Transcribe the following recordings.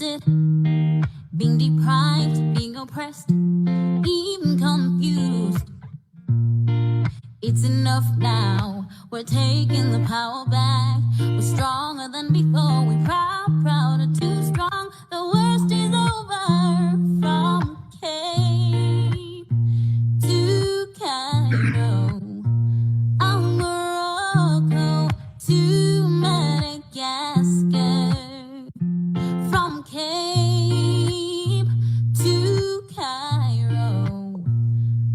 arrested, being deprived, being oppressed, even confused. It's enough now, we're taking the power back. We're stronger than before, we're prouder, too strong. The worst is over, from Cape to Cairo, on Morocco to Madagascar, from Cape to Cairo,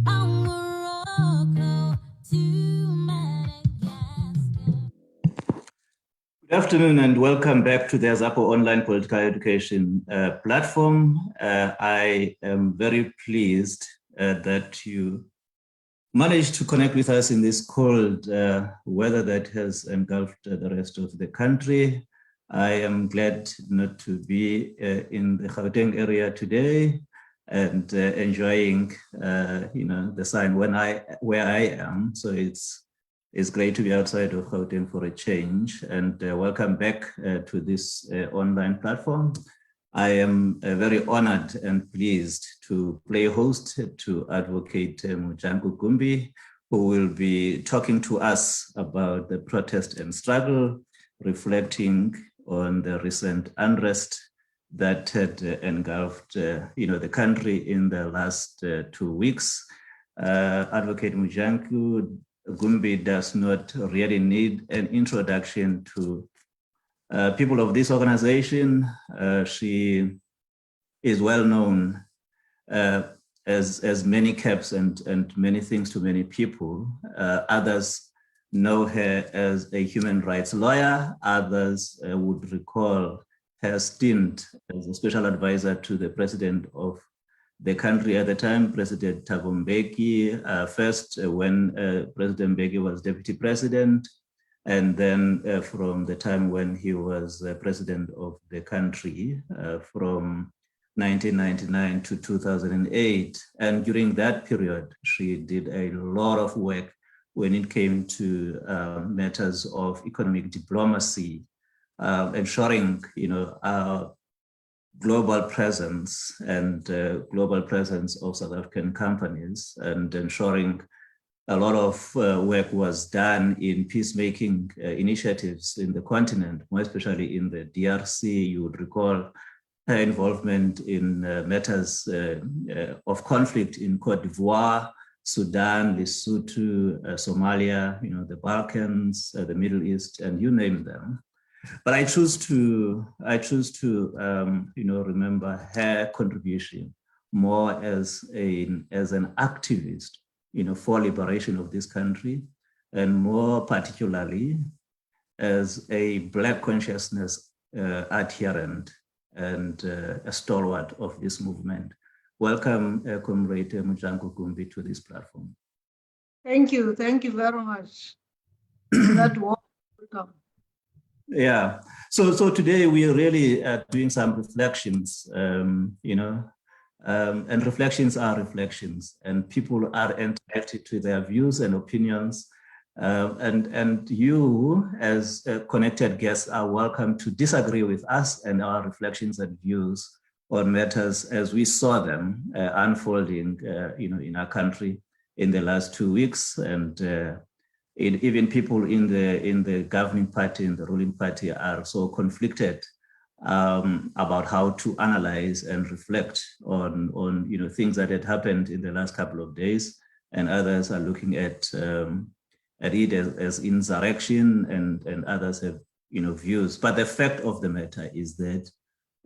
on Morocco to Madagascar. Good afternoon and welcome back to the AZAPO online political education platform. I am very pleased that you managed to connect with us in this cold weather that has engulfed the rest of the country. I am glad not to be in the Gauteng area today and enjoying the sun where I am. So it's great to be outside of Gauteng for a change, and welcome back to this online platform. I am very honored and pleased to play host to Advocate Mojanku Gumbi, who will be talking to us about the protest and struggle, reflecting on the recent unrest that had engulfed the country in the last 2 weeks. Advocate Mojanku Gumbi does not really need an introduction to people of this organization. She is well known as many caps and many things to many people. Others know her as a human rights lawyer. Others would recall her stint as a special advisor to the president of the country at the time, President Thabo Mbeki, first when President Mbeki was deputy president, and then from the time when he was president of the country from 1999 to 2008. And during that period, she did a lot of work when it came to matters of economic diplomacy, ensuring our global presence and global presence of South African companies, and ensuring a lot of work was done in peacemaking initiatives in the continent, more especially in the DRC. You would recall her involvement in matters of conflict in Cote d'Ivoire, Sudan, Lesotho, Somalia, the Balkans, the Middle East, and you name them. But I choose to remember her contribution more as an activist, for liberation of this country, and more particularly as a Black consciousness adherent and a stalwart of this movement. Welcome, Comrade Mojanku Gumbi, to this platform. Thank you very much. That warm welcome. Yeah. So today we are really doing some reflections, and reflections are reflections, and people are entitled to their views and opinions. And you, as connected guests, are welcome to disagree with us and our reflections and views on matters as we saw them unfolding, in our country in the last 2 weeks. And even people in the governing party, in the ruling party, are so conflicted about how to analyze and reflect on things that had happened in the last couple of days, and others are looking at it as insurrection, and others have views. But the fact of the matter is that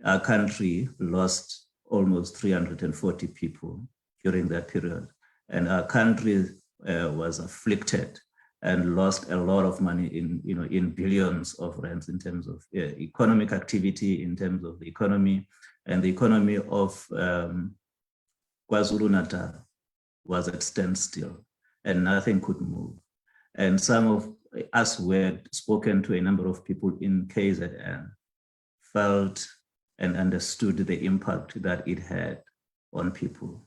our country lost almost 340 people during that period, and our country was afflicted and lost a lot of money in billions of rands in terms of economic activity, in terms of the economy. And the economy of KwaZulu-Natal was at standstill, and nothing could move. And some of us who had spoken to a number of people in KZN felt and understood the impact that it had on people.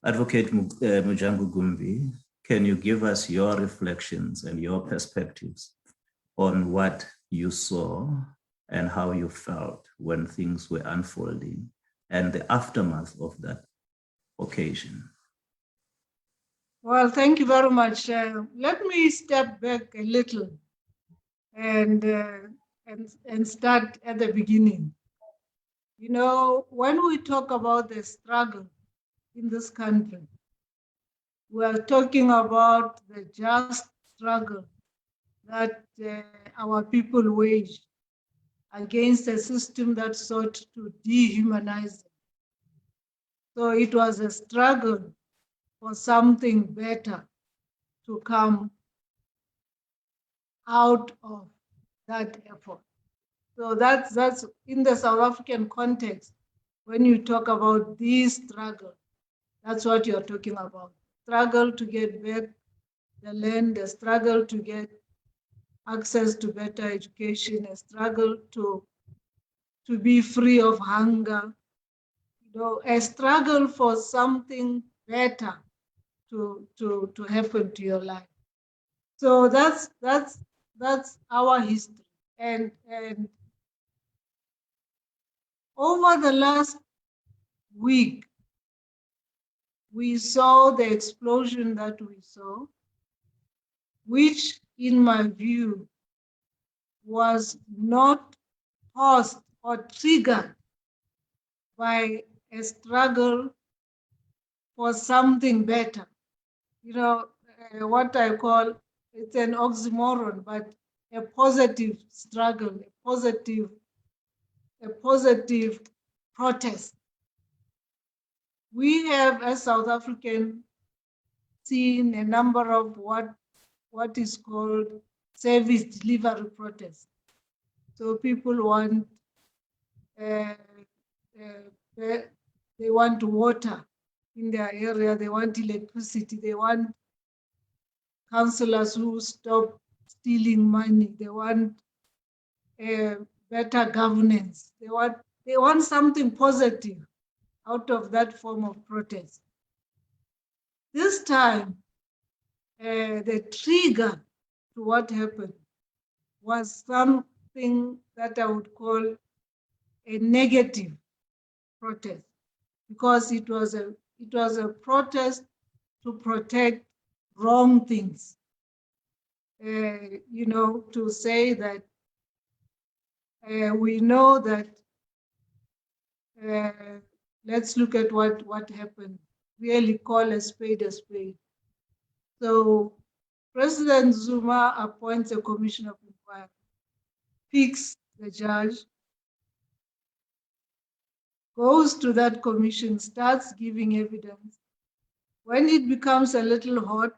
Advocate Mojanku Gumbi, can you give us your reflections and your perspectives on what you saw and how you felt when things were unfolding and the aftermath of that occasion. Well, thank you very much. Let me step back a little and start at the beginning. You know, when we talk about the struggle in this country, we are talking about the just struggle that our people waged against a system that sought to dehumanize them. So it was a struggle for something better to come out of that effort. So that's in the South African context. When you talk about this struggle, that's what you're talking about. Struggle to get back the land, the struggle to get access to better education, a struggle to be free of hunger, you know, a struggle for something better to happen to your life. So that's our history. And over the last week, we saw the explosion that we saw, which in my view was not caused or triggered by a struggle for something better. You know, what I call, it's an oxymoron, but a positive struggle, a positive protest. We have, as South African, seen a number of what is called service delivery protests. So people want, they want water in their area, they want electricity, they want councillors who stop stealing money, they want better governance, they want something positive out of that form of protest. This time, the trigger to what happened was something that I would call a negative protest, because it was a protest to protect wrong things. You know, to say that we know that, let's look at what happened, really call a spade a spade. So President Zuma appoints a commission of inquiry, picks the judge, goes to that commission, starts giving evidence. When it becomes a little hot,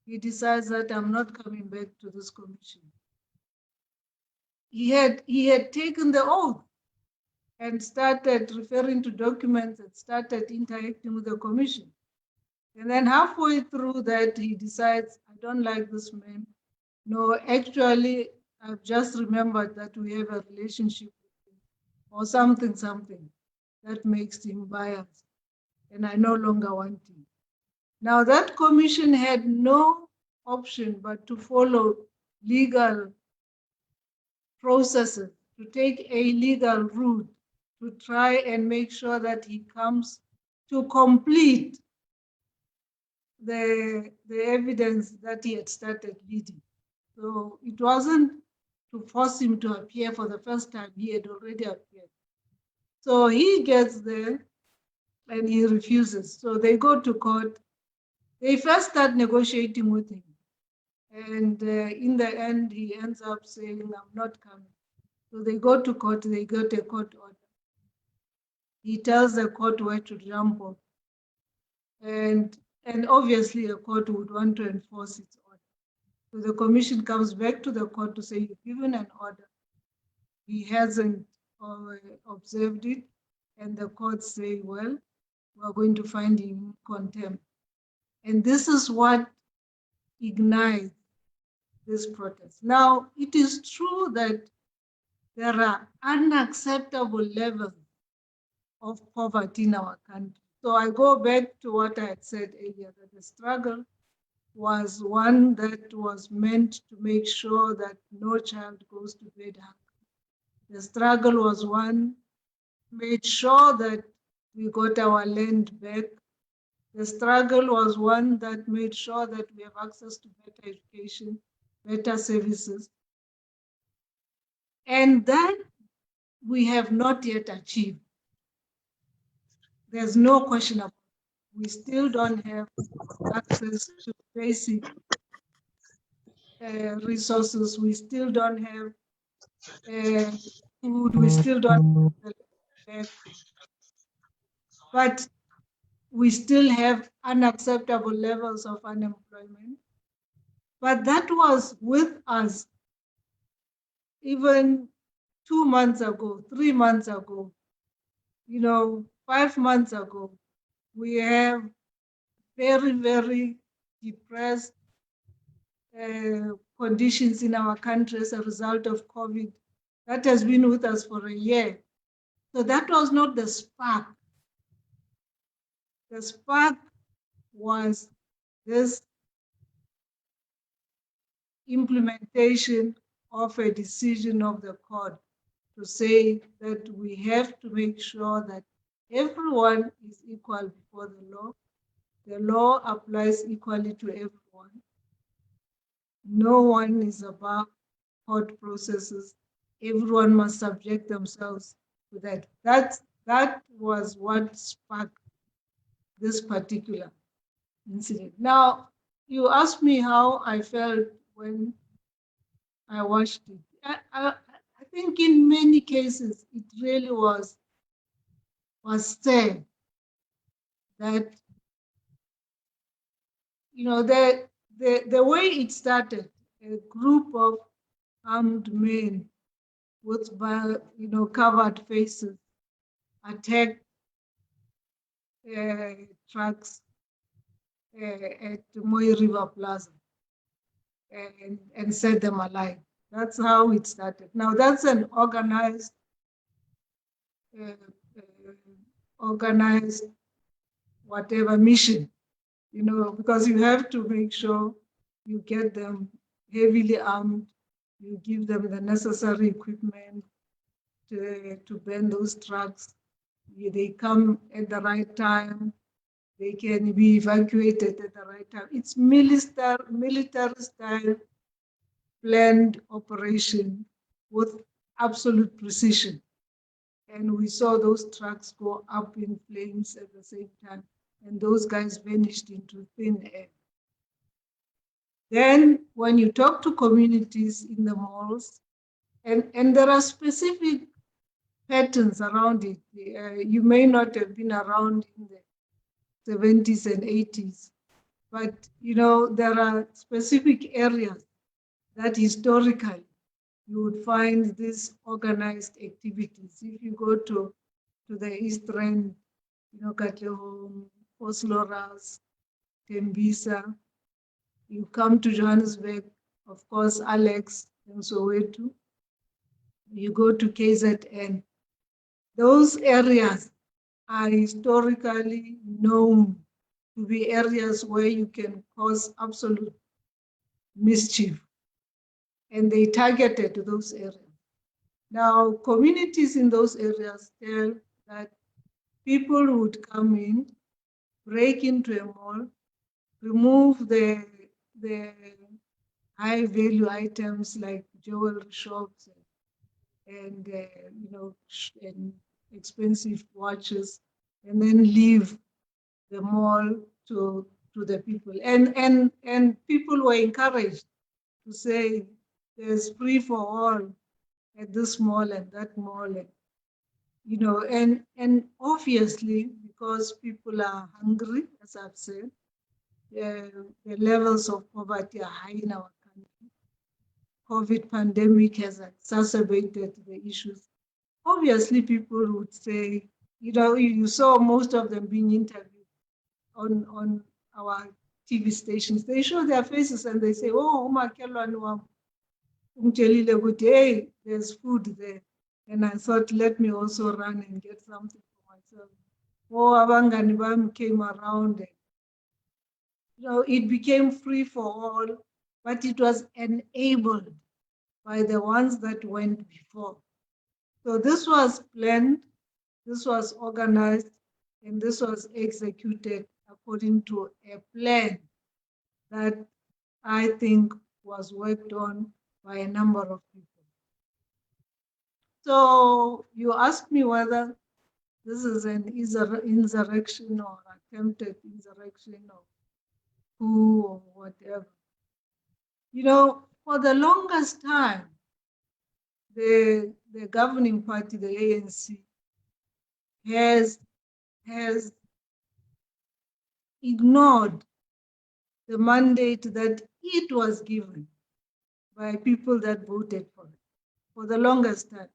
he decides that I'm not coming back to this commission. He had taken the oath and started referring to documents and started interacting with the commission. And then halfway through that, he decides, I don't like this man. No, actually, I've just remembered that we have a relationship with him, or something that makes him biased, and I no longer want him. Now, that commission had no option but to follow legal processes, to take a legal route, to try and make sure that he comes to complete the evidence that he had started leading. So it wasn't to force him to appear for the first time, he had already appeared. So he gets there and he refuses. So they go to court. They first start negotiating with him. And in the end, he ends up saying, I'm not coming. So they go to court, they get a court order. He tells the court where to jump off. And obviously a court would want to enforce its order. So the commission comes back to the court to say, you've given an order. He hasn't observed it. And the court say, well, we're going to find him in contempt. And this is what ignites this protest. Now, it is true that there are unacceptable levels of poverty in our country. So I go back to what I had said earlier, that the struggle was one that was meant to make sure that no child goes to bed hungry. The struggle was one, made sure that we got our land back. The struggle was one that made sure that we have access to better education, better services. And that we have not yet achieved. There's no question about it. We still don't have access to basic resources. We still don't have food. We still don't have the land. But we still have unacceptable levels of unemployment. But that was with us even 2 months ago, 3 months ago, 5 months ago. We have very, very depressed conditions in our country as a result of COVID. That has been with us for a year. So that was not the spark. The spark was this implementation of a decision of the court to say that we have to make sure that everyone is equal before the law. The law applies equally to everyone. No one is above court processes. Everyone must subject themselves to that. That was what sparked this particular incident. Now, you asked me how I felt when I watched it. I think in many cases, it really was sad that, the way it started, a group of armed men with, covered faces attacked trucks at Moi River Plaza and set them alight. That's how it started. Now that's an organized whatever mission, because you have to make sure you get them heavily armed, you give them the necessary equipment to burn those trucks. They come at the right time. They can be evacuated at the right time. It's military style planned operation with absolute precision. And we saw those trucks go up in flames at the same time, and those guys vanished into thin air. Then when you talk to communities in the malls, and there are specific patterns around it. You may not have been around in the 70s and 80s, but there are specific areas that historically you would find these organized activities. If you go to the East Rand, Katlehong, Osloras, Tembisa, you come to Johannesburg, of course, Alex and Soweto, you go to KZN. Those areas are historically known to be areas where you can cause absolute mischief, and they targeted those areas. Now, communities in those areas tell that people would come in, break into a mall, remove the high value items like jewelry shops and and expensive watches, and then leave the mall to the people. And people were encouraged to say there's free for all at this mall and that mall, and obviously because people are hungry, as I've said, the levels of poverty are high in our country. COVID pandemic has exacerbated the issues. Obviously, people would say, you saw most of them being interviewed on our TV stations. They show their faces and they say, oh, hey, there's food there. And I thought, let me also run and get something for myself. Oh, abangani bam came around. It became free for all, but it was enabled by the ones that went before. So this was planned, this was organized, and this was executed according to a plan that I think was worked on by a number of people. So you asked me whether this is an insurrection or attempted insurrection or coup or whatever. You know, for the longest time, the governing party, the ANC, has ignored the mandate that it was given by people that voted for it for the longest time.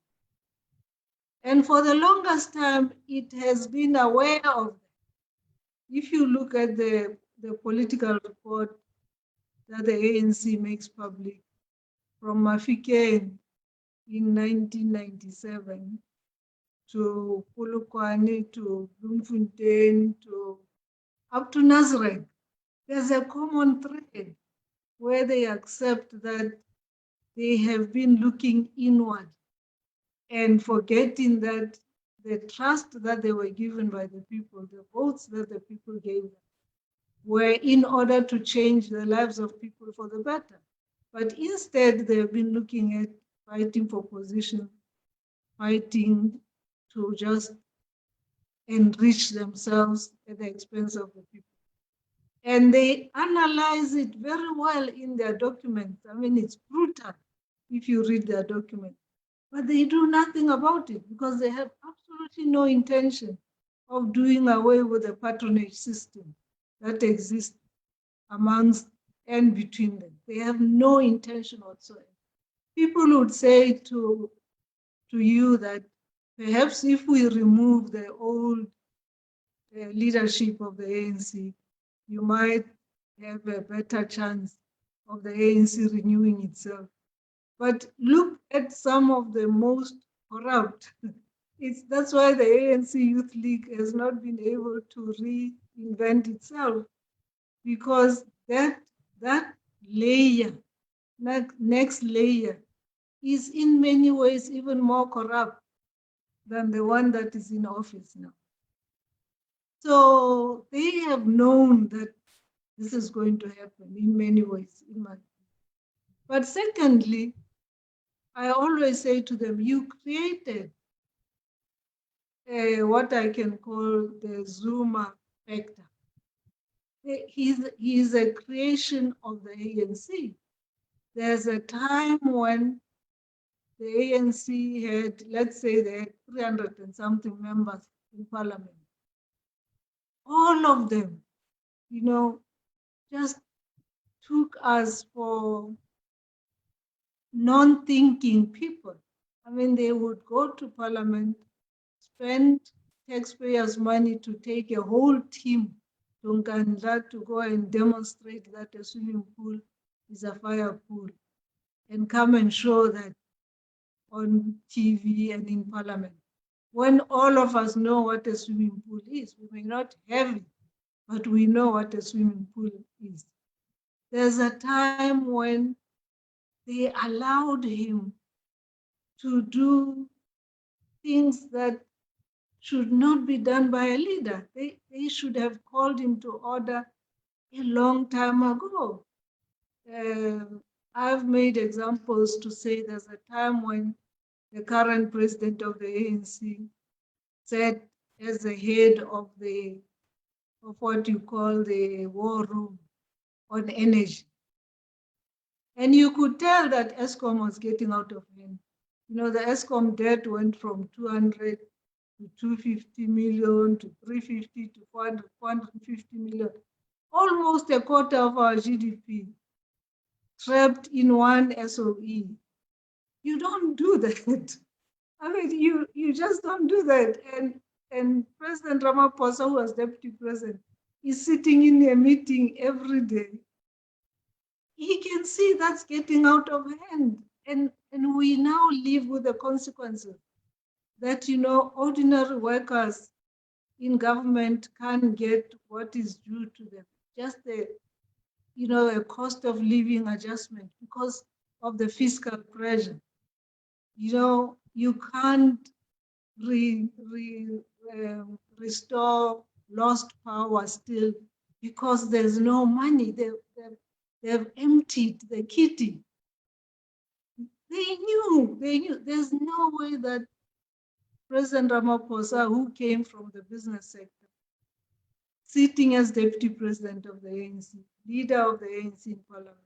And for the longest time, it has been aware of that. If you look at the political report that the ANC makes public from Mafikeng in 1997 to Polokwane to Bloemfontein to up to Nazareth, there's a common thread where they accept that they have been looking inward and forgetting that the trust that they were given by the people, the votes that the people gave them, were in order to change the lives of people for the better. But instead, they've been looking at fighting for position, fighting to just enrich themselves at the expense of the people. And they analyze it very well in their documents. I mean, it's brutal if you read their documents. But they do nothing about it because they have absolutely no intention of doing away with the patronage system that exists amongst and between them. They have no intention whatsoever. People would say to you that perhaps if we remove the old leadership of the ANC, you might have a better chance of the ANC renewing itself. But look at some of the most corrupt. That's why the ANC Youth League has not been able to reinvent itself, because that layer, next layer, is in many ways even more corrupt than the one that is in office now. So they have known that this is going to happen in many ways, in my opinion. But secondly, I always say to them, you created what I can call the Zuma factor. He is a creation of the ANC. There's a time when the ANC had, let's say, they had 300 and something members in parliament. All of them, you know, just took us for non-thinking people. I mean, they would go to parliament, spend taxpayers' money to take a whole team to Nkandla to go and demonstrate that a swimming pool is a fire pool, and come and show that on TV and in parliament. When all of us know what a swimming pool is, we may not have it, but we know what a swimming pool is. There's a time when they allowed him to do things that should not be done by a leader. They should have called him to order a long time ago. I've made examples to say there's a time when the current president of the ANC sat as the head of what you call the war room on energy. And you could tell that ESCOM was getting out of hand. You know, the ESCOM debt went from 200 to 250 million to 350 to 400, 450 million, almost a quarter of our GDP trapped in one SOE. You don't do that. I mean, you just don't do that. And President Ramaphosa, who was deputy president, is sitting in a meeting every day. He can see that's getting out of hand. And we now live with the consequences that, you know, ordinary workers in government can't get what is due to them. Just a cost of living adjustment because of the fiscal pressure. You know, you can't restore lost power still because there's no money. They've emptied the kitty. They knew. There's no way that President Ramaphosa, who came from the business sector, sitting as deputy president of the ANC, leader of the ANC in parliament,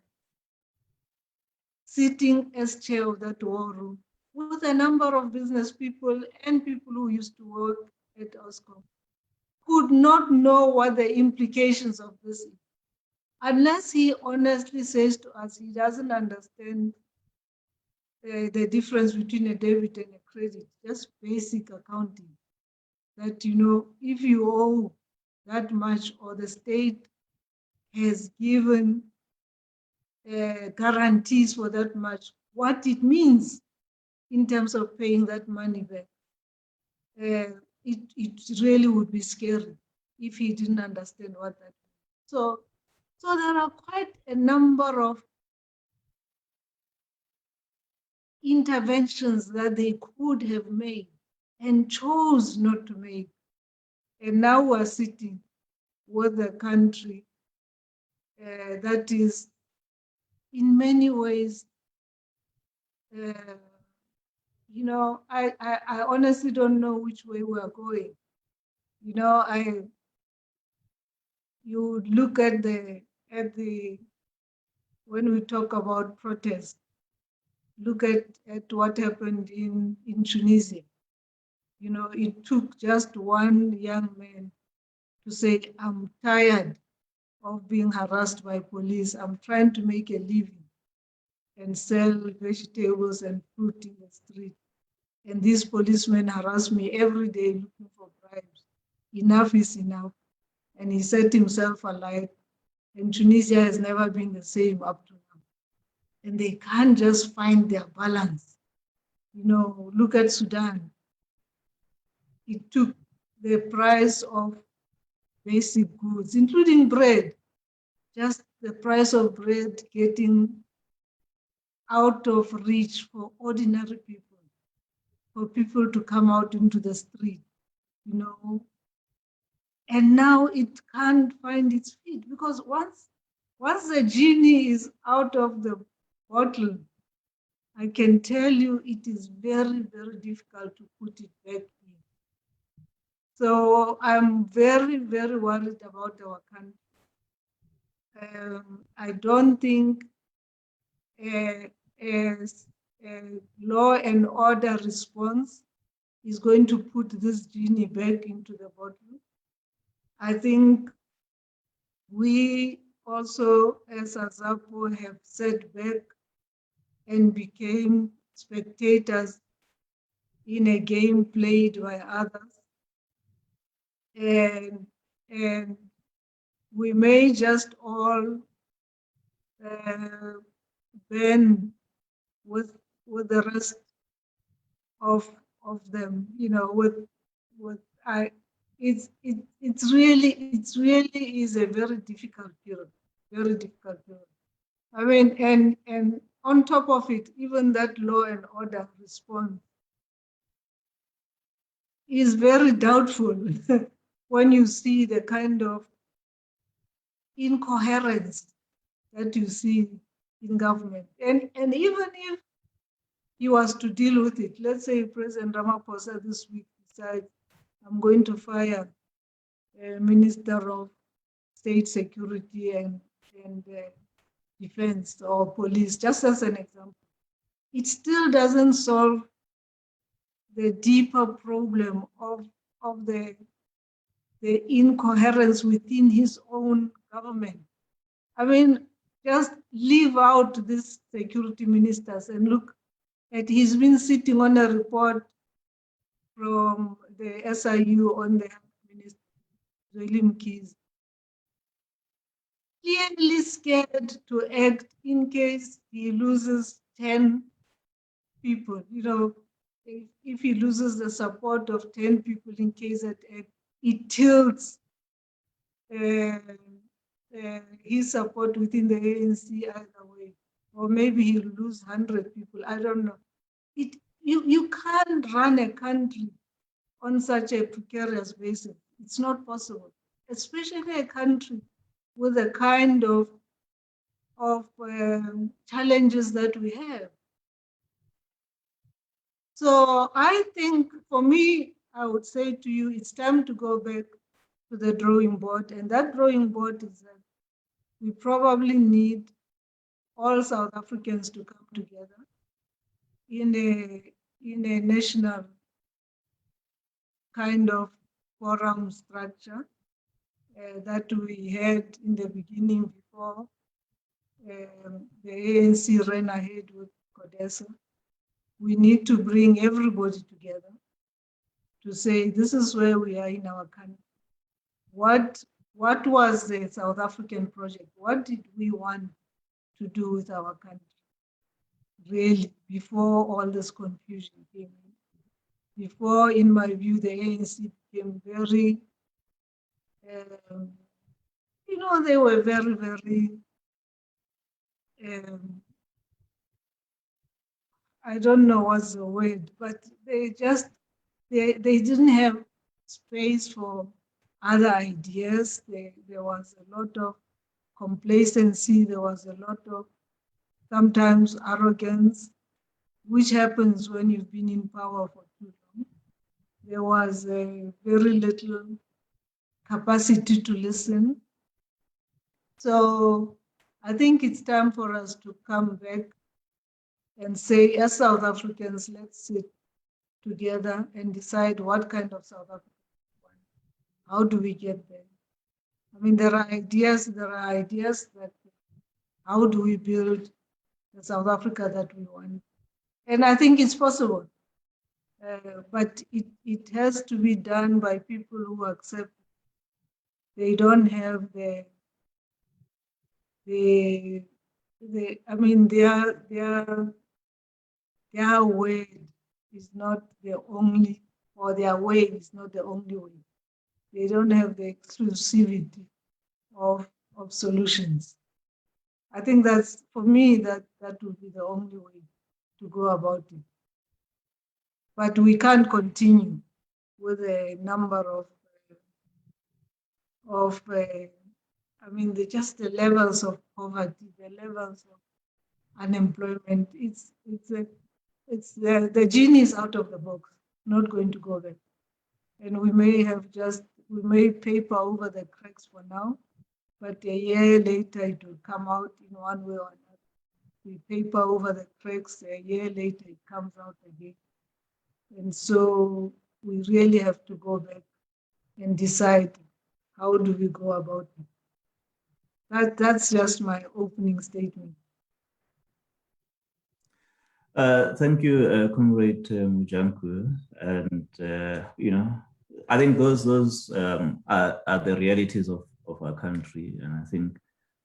sitting as chair of that war room, with a number of business people and people who used to work at Oscom, could not know what the implications of this is. Unless he honestly says to us he doesn't understand the difference between a debit and a credit, just basic accounting. That, you know, if you owe that much or the state has given guarantees for that much, what it means in terms of paying that money back. It really would be scary if he didn't understand what that means. So there are quite a number of interventions that they could have made and chose not to make. And now we're sitting with a country that is in many ways, you know, I honestly don't know which way we're going. You know, you look at the when we talk about protest, look at what happened in Tunisia. You know, it took just one young man to say, I'm tired of being harassed by police. I'm trying to make a living and sell vegetables and fruit in the street. And these policemen harass me every day looking for bribes. Enough is enough. And he set himself alight. And Tunisia has never been the same up to now. And they can't just find their balance. You know, look at Sudan. It took the price of basic goods, including bread, just the price of bread getting out of reach for ordinary people, for people to come out into the street, you know. And now it can't find its feet because once the genie is out of the bottle, I can tell you it is very, very difficult to put it back in. So I'm very, very worried about our country. I don't think a law and order response is going to put this genie back into the bottle. I think we also, as AZAPO, have sat back and became spectators in a game played by others. And we may just all burn with the rest of them, you know, it's really is a very difficult period, very difficult period. I mean, and on top of it, even that law and order response is very doubtful when you see the kind of incoherence that you see in government. And even if he was to deal with it, let's say President Ramaphosa this week decides, I'm going to fire a Minister of State Security and Defense or Police, just as an example. It still doesn't solve the deeper problem of the incoherence within his own government. I mean, just leave out these security ministers and look at, he's been sitting on a report from the SIU on the Minister, Zweli Mkhize, clearly scared to act in case he loses 10 people. You know, if he loses the support of 10 people in KZN, it tilts his support within the ANC either way. Or maybe he'll lose 100 people, I don't know. you can't run a country on such a precarious basis. It's not possible, especially a country with the kind of challenges that we have. So I think for me, I would say to you, it's time to go back to the drawing board. And that drawing board is that we probably need all South Africans to come together in a national kind of forum structure that we had in the beginning before the ANC ran ahead with Cohesion. We need to bring everybody together to say, this is where we are in our country. What was the South African project? What did we want to do with our country, really, before all this confusion came in? Before, in my view, the ANC became very, they were very, very, I don't know what's the word, but they didn't have space for other ideas. There was a lot of complacency. There was a lot of sometimes arrogance, which happens when you've been in power for too long. There was very little capacity to listen. So I think it's time for us to come back and say, as South Africans, let's sit together and decide what kind of South Africa we want. How do we get there? I mean, there are ideas that how do we build the South Africa that we want? And I think it's possible, but it has to be done by people who accept they don't have their way is not the only, or their way is not the only way. They don't have the exclusivity of solutions. I think that's, for me, that would be the only way to go about it. But we can't continue with a number of just the levels of poverty, the levels of unemployment. The genie is out of the box, not going to go there. And we may paper over the cracks for now, but a year later it will come out in one way or another. We paper over the cracks, a year later it comes out again. And so we really have to go back and decide, how do we go about it? That's just my opening statement. Thank you, Comrade Mojanku. And, I think those are the realities of our country. And I think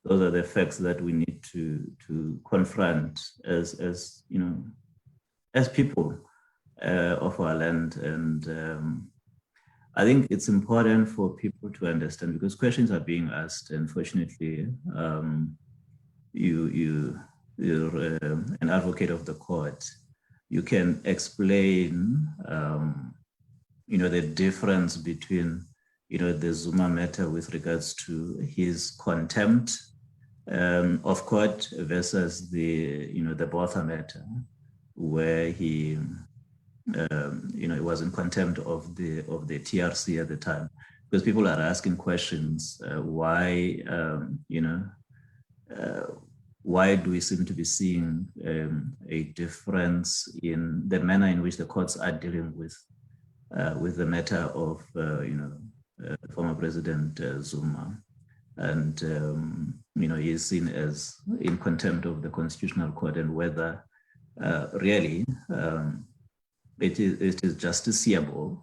those are the facts that we need to confront as people of our land. And I think it's important for people to understand, because questions are being asked. Unfortunately, you're an advocate of the court. You can explain, the difference between, the Zuma matter with regards to his contempt of court versus the Botha matter, where he was in contempt of the TRC at the time, because people are asking questions. Why do we seem to be seeing a difference in the manner in which the courts are dealing with the matter of former President Zuma, and he is seen as in contempt of the Constitutional Court, and whether really it is justiciable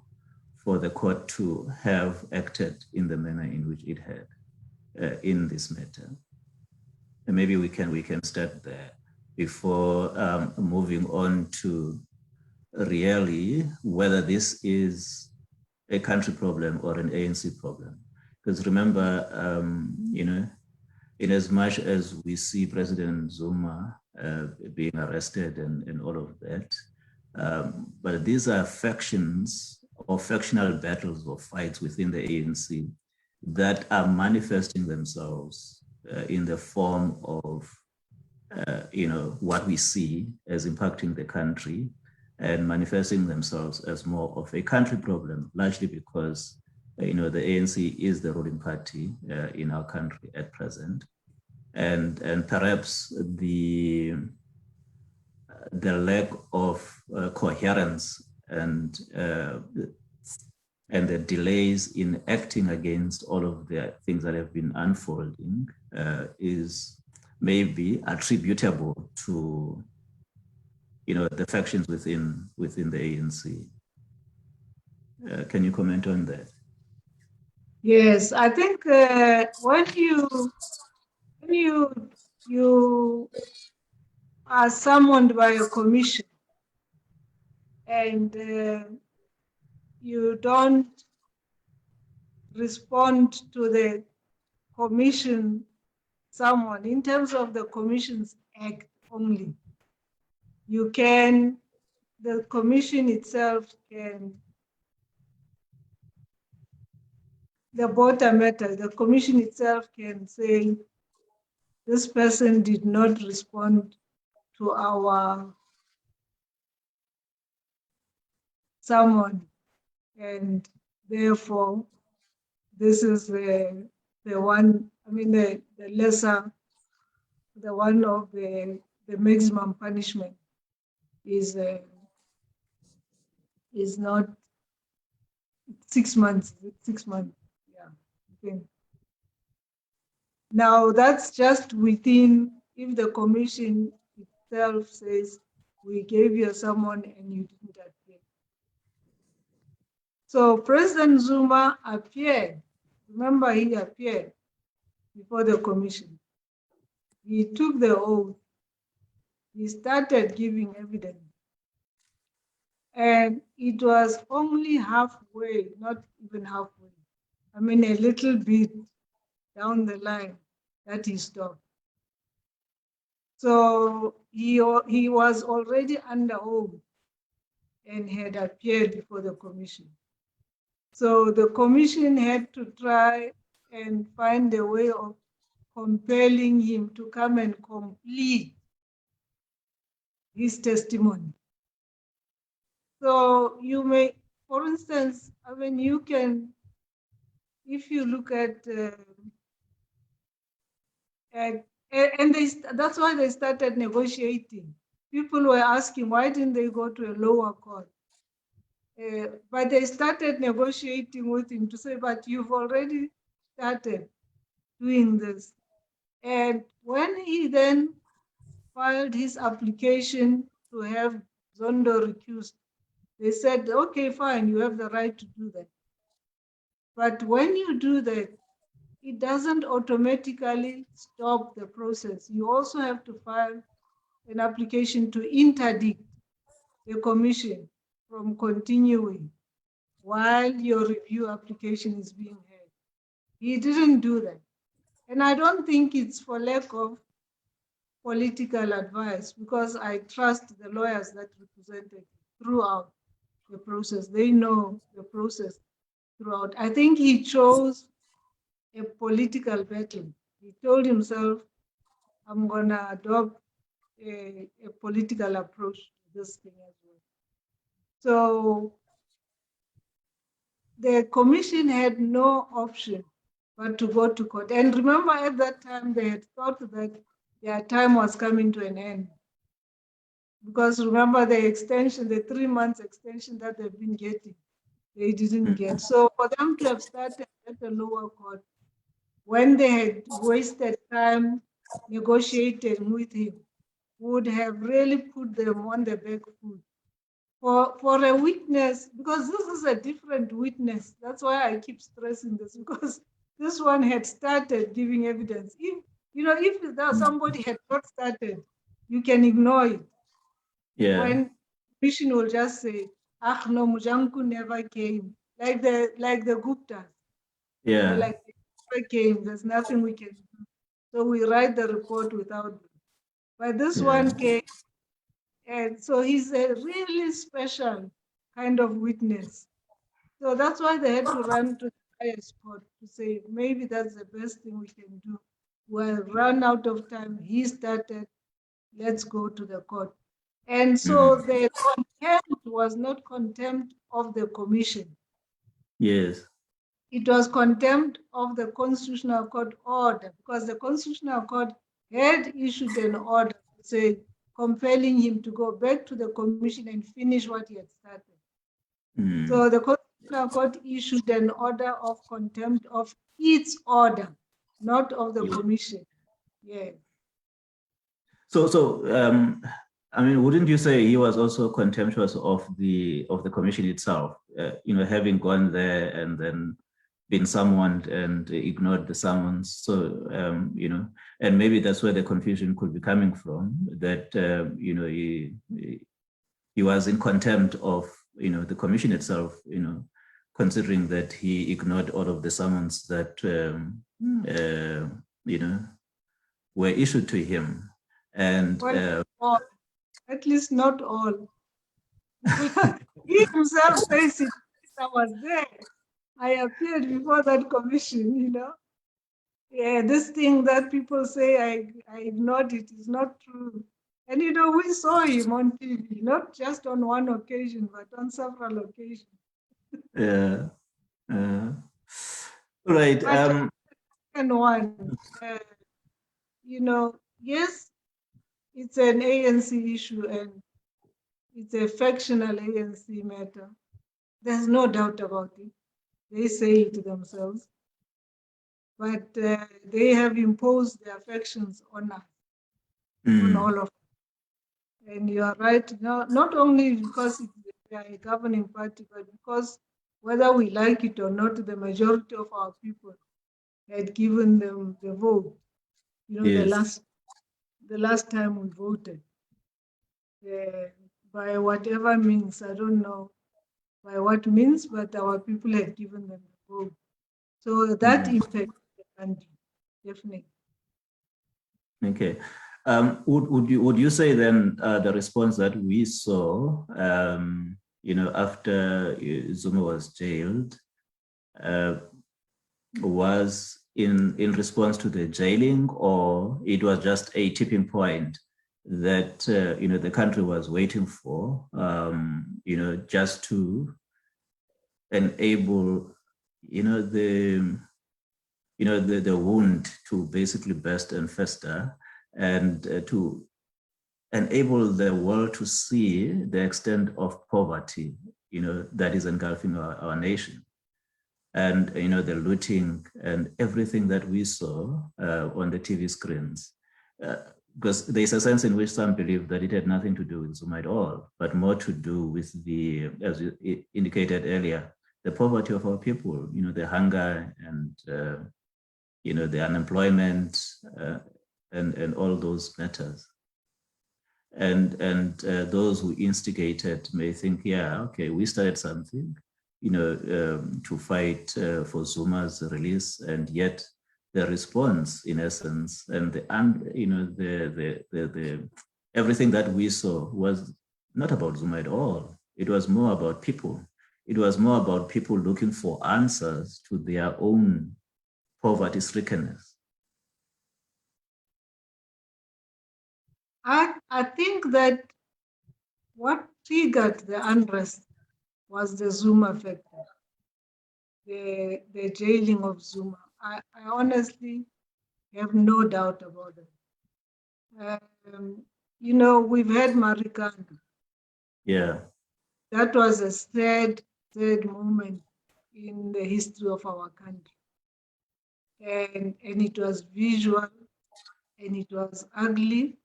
for the court to have acted in the manner in which it had in this matter. And maybe we can start there before moving on to really whether this is a country problem or an ANC problem. Because remember, in as much as we see President Zuma being arrested and all of that, But these are factions or factional battles or fights within the ANC that are manifesting themselves in the form of what we see as impacting the country and manifesting themselves as more of a country problem, largely because the ANC is the ruling party in our country at present, and perhaps the lack of coherence and the delays in acting against all of the things that have been unfolding is maybe attributable to the factions within the ANC. Can you comment on that? Yes, I think when you are summoned by a commission and you don't respond to the commission someone in terms of the commission's act only, the commission itself can, the bottom matter, the commission itself can say, this person did not respond to our someone, and therefore this is the one, the lesser, the one of the maximum punishment is not 6 months. 6 months, yeah. Okay. Now that's just within, if the commission itself says we gave you someone and you didn't appear. So President Zuma appeared. Remember, he appeared before the commission. He took the oath. He started giving evidence. And it was only halfway, not even halfway, a little bit down the line that he stopped. So he was already under oath and had appeared before the commission. So the commission had to try and find a way of compelling him to come and complete his testimony. So you may, for instance, you can, if you look at, that's why they started negotiating. People were asking, why didn't they go to a lower court? But they started negotiating with him to say, but you've already started doing this. And when he then filed his application to have Zondo recused, they said, okay, fine, you have the right to do that. But when you do that, it doesn't automatically stop the process. You also have to file an application to interdict the commission from continuing while your review application is being heard. He didn't do that. And I don't think it's for lack of political advice, because I trust the lawyers that represented throughout the process. They know the process throughout. I think he chose a political battle. He told himself, I'm going to adopt a political approach to this thing as well. So the commission had no option but to go to court. And remember, at that time, they had thought that their time was coming to an end. Because remember the extension, the 3 months extension that they've been getting, they didn't get. So for them to have started at the lower court, when they had wasted time negotiating with him, would have really put them on the back foot. For a witness, because this is a different witness. That's why I keep stressing this, because this one had started giving evidence. If somebody had not started, you can ignore it. Yeah. When commission will just say, no, Mojanku never came, like the Guptas. Yeah. Like they never came, there's nothing we can do. So we write the report without them. But this one came, And so he's a really special kind of witness. So that's why they had to run to the highest court to say, maybe that's the best thing we can do. We'll run out of time. He started, let's go to the court. And so the contempt was not contempt of the commission. Yes. It was contempt of the Constitutional Court order, because the Constitutional Court had issued an order to say, compelling him to go back to the commission and finish what he had started. So the Constitutional Court issued an order of contempt of its order, not of the commission. Yeah. So, I mean, wouldn't you say he was also contemptuous of the commission itself? Having gone there and then been summoned and ignored the summons. So, and maybe that's where the confusion could be coming from. That he was in contempt of the commission itself. Considering that he ignored all of the summons that were issued to him. And well, at least not all. He himself says it. I was there. I appeared before that commission, Yeah, this thing that people say I ignored it is not true. And we saw him on TV, not just on one occasion, but on several occasions. Yeah. Right. Second one, yes, it's an ANC issue and it's a factional ANC matter. There's no doubt about it. They say it themselves. But they have imposed their factions on us, on all of us. And you are right, not only because they are a governing party, but because whether we like it or not, the majority of our people had given them the vote. Yes. The last time we voted, by whatever means, I don't know by what means, but our people had given them the vote. So that impacted the country, definitely. Okay. Would you say then the response that we saw, after Zuma was jailed, was in response to the jailing, or it was just a tipping point that the country was waiting for, just to enable the wound to basically burst and fester, and to enable the world to see the extent of poverty, that is engulfing our nation. And, the looting and everything that we saw on the TV screens. Because there's a sense in which some believe that it had nothing to do with Zuma at all, but more to do with the, as you indicated earlier, the poverty of our people, the hunger and, the unemployment and all those matters. And those who instigated may think, yeah, okay, we started something, to fight for Zuma's release, and yet the response, in essence, and the everything that we saw was not about Zuma at all. It was more about people. It was more about people looking for answers to their own poverty-strickenness. I think that what triggered the unrest was the Zuma factor, the jailing of Zuma. I honestly have no doubt about it. We've had Marikana. Yeah. That was a sad moment in the history of our country. And it was visual, and it was ugly,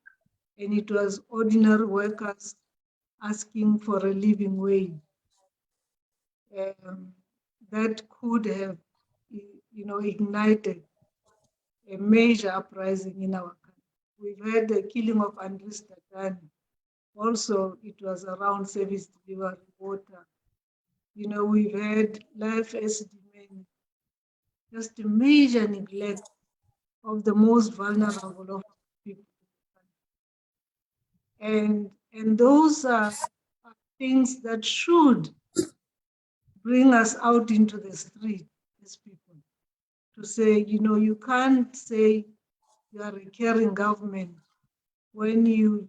and it was ordinary workers asking for a living wage. That could have, ignited a major uprising in our country. We've had the killing of Unrest. Also, it was around service delivery, water. We've had life estimate, just a major neglect of the most vulnerable of people. And And those are things that should bring us out into the street as people to say, you can't say you are a caring government when you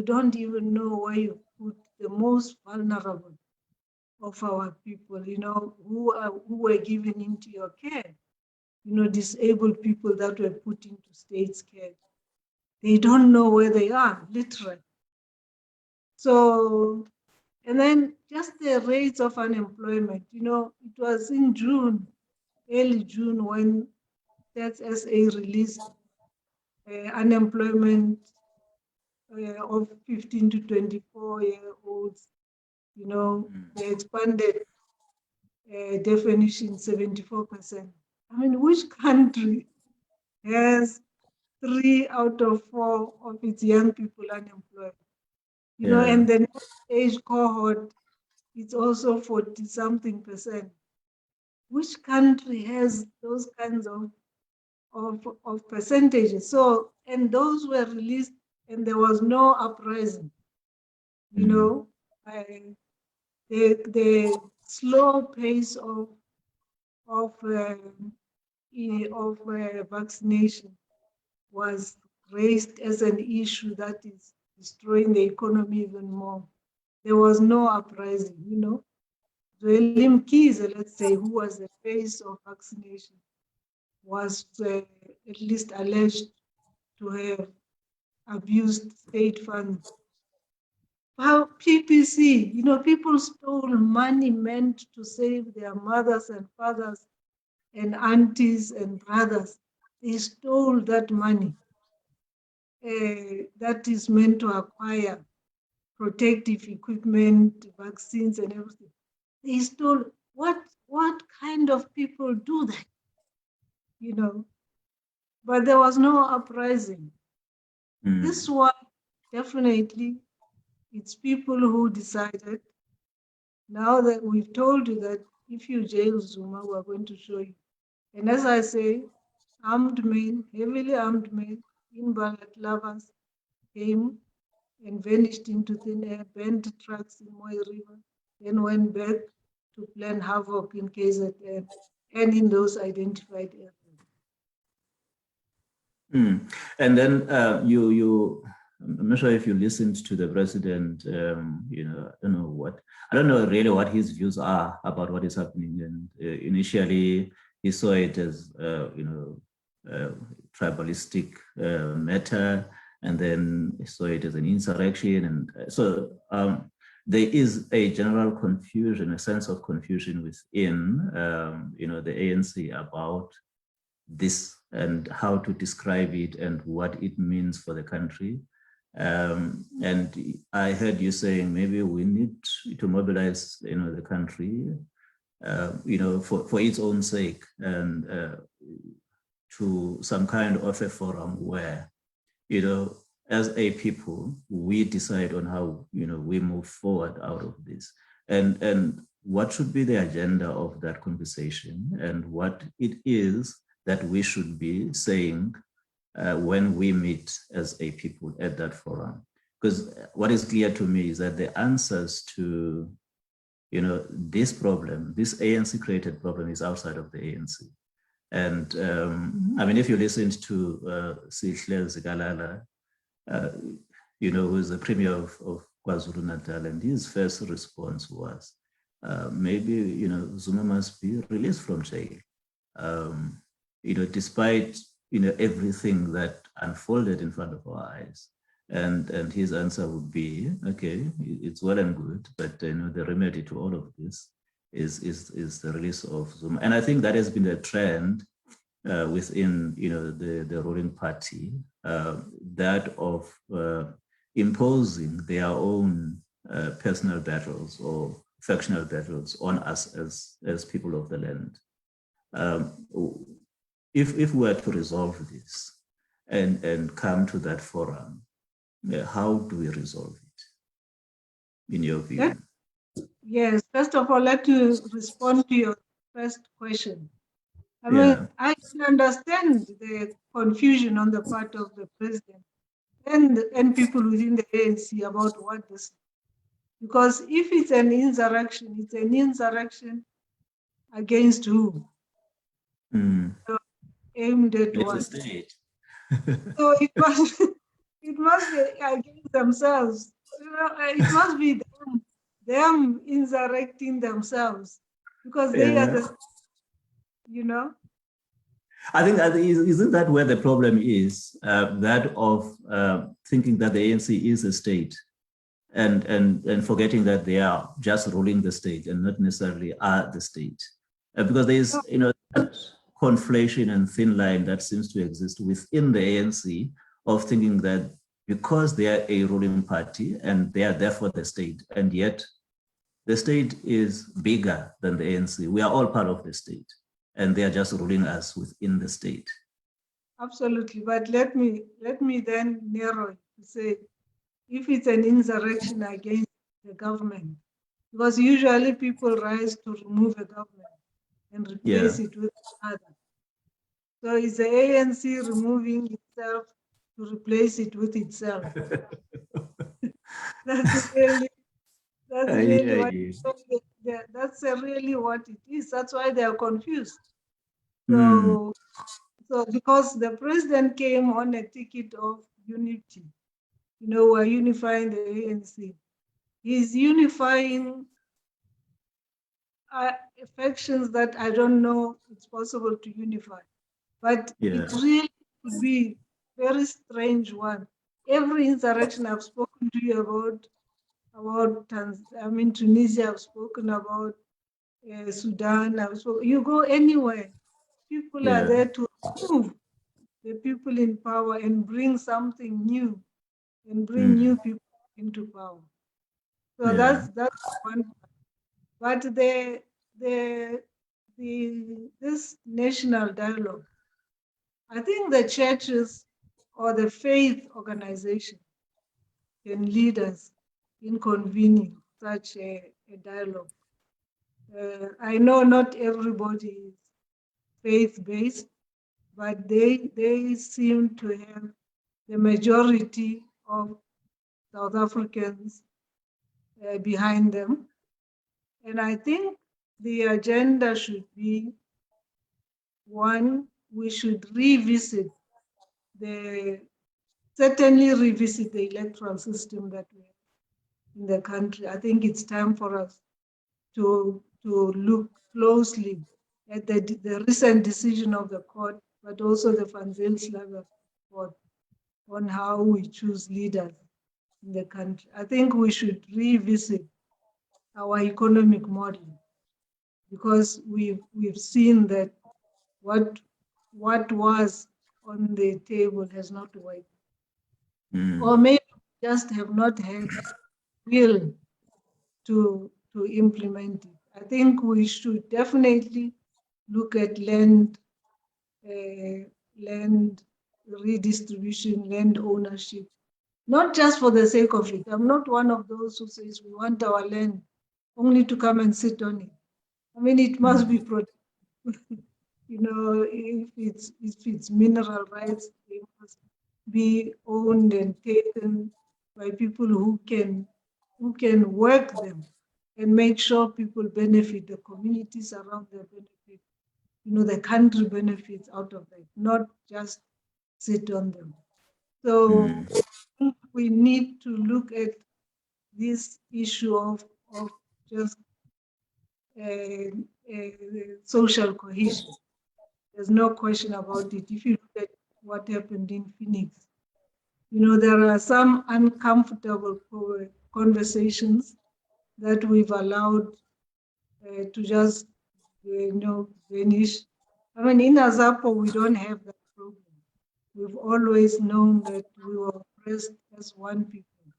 don't even know where you put the most vulnerable of our people, who were given into your care, disabled people that were put into state's care. They don't know where they are, literally. So, and then just the rates of unemployment, it was in June, early June, when Stats SA released unemployment of 15 to 24-year-olds, the expanded definition, 74%. I mean, which country has 3 out of 4 of its young people unemployed? And the next age cohort, it's also 40-something%. Which country has those kinds of percentages? So, and those were released, and there was no uprising. The slow pace of vaccination was raised as an issue that is destroying the economy even more. There was no uprising, Zweli Mkhize, let's say, who was the face of vaccination, was at least alleged to have abused state funds. How PPC, people stole money meant to save their mothers and fathers and aunties and brothers. They stole that money that is meant to acquire protective equipment, vaccines, and everything. They stole. What kind of people do that? But there was no uprising. This one, definitely, it's people who decided. Now that we've told you that if you jail Zuma, we're going to show you. And as I say, armed men, heavily armed men in balaclavas came and vanished into thin air, burned trucks in Moy River, then went back to plan havoc in KZN and in those identified areas. And then I'm not sure if you listened to the president, I don't know really what his views are about what is happening. And initially he saw it as, tribalistic matter, and then he saw it as an insurrection. And so there is a general confusion, a sense of confusion within, the ANC about this and how to describe it and what it means for the country. And I heard you saying maybe we need to mobilize, the country, for its own sake, and to some kind of a forum where, as a people, we decide on how, we move forward out of this, and what should be the agenda of that conversation, and what it is that we should be saying when we meet as a people at that forum. Because what is clear to me is that the answers to, this problem, this ANC-created problem, is outside of the ANC. And I mean, if you listened to Sihle Zikalala, who is the premier of KwaZulu-Natal, and his first response was, maybe, Zuma must be released from jail. Despite, everything that unfolded in front of our eyes. And his answer would be, okay, it's well and good, but, the remedy to all of this is the release of Zuma. And I think that has been a trend within, the ruling party, that of imposing their own personal battles or factional battles on us as people of the land. If we were to resolve this and come to that forum, how do we resolve it, in your view? Yes, first of all, let me respond to your first question. I mean, I can understand the confusion on the part of the president. and people within the ANC about what this. Because if it's an insurrection against who? So aimed at It's a what? state. So it must it must be against themselves. It must be them insurrecting themselves because they are Yeah. the, you know. I think that isn't that where the problem is, that of thinking that the ANC is a state and forgetting that they are just ruling the state and not necessarily are the state. Because there is, that conflation and thin line that seems to exist within the ANC of thinking that because they are a ruling party and they are therefore the state, and yet the state is bigger than the ANC. We are all part of the state, and they are just ruling us within the state. Absolutely, but let me then narrow it to say if it's an insurrection against the government, because usually people rise to remove a government and replace it with another. So is the ANC removing itself to replace it with itself? That's really what that's really what it is. That's why they are confused. So because the president came on a ticket of unity, we're unifying the ANC. He's unifying factions that I don't know it's possible to unify. But it really could be very strange one. Every insurrection I've spoken to you about Tunisia, I've spoken about Sudan, you go anywhere, people are there to move the people in power and bring something new and bring new people into power. So that's one part. But this national dialogue, I think the churches or the faith organization can lead us in convening such a dialogue. I know not everybody is faith-based, but they seem to have the majority of South Africans behind them. And I think the agenda should be, one, we should certainly revisit the electoral system that we have in the country. I think it's time for us to look closely at the recent decision of the court, but also the Van Zyl court on how we choose leaders in the country. I think we should revisit our economic model because we've seen that what was on the table has not worked. Or maybe just have not had will to implement it. I think we should definitely look at land redistribution, land ownership, not just for the sake of it. I'm not one of those who says we want our land only to come and sit on it. I mean, it must be protected. If it's mineral rights, they must be owned and taken by people who can work them and make sure people benefit, the communities around them benefit, the country benefits out of that, not just sit on them. So we need to look at this issue of just social cohesion. There's no question about it. If you look at what happened in Phoenix, there are some uncomfortable conversations that we've allowed to just, vanish. I mean, in AZAPO, we don't have that problem. We've always known that we were oppressed as one people,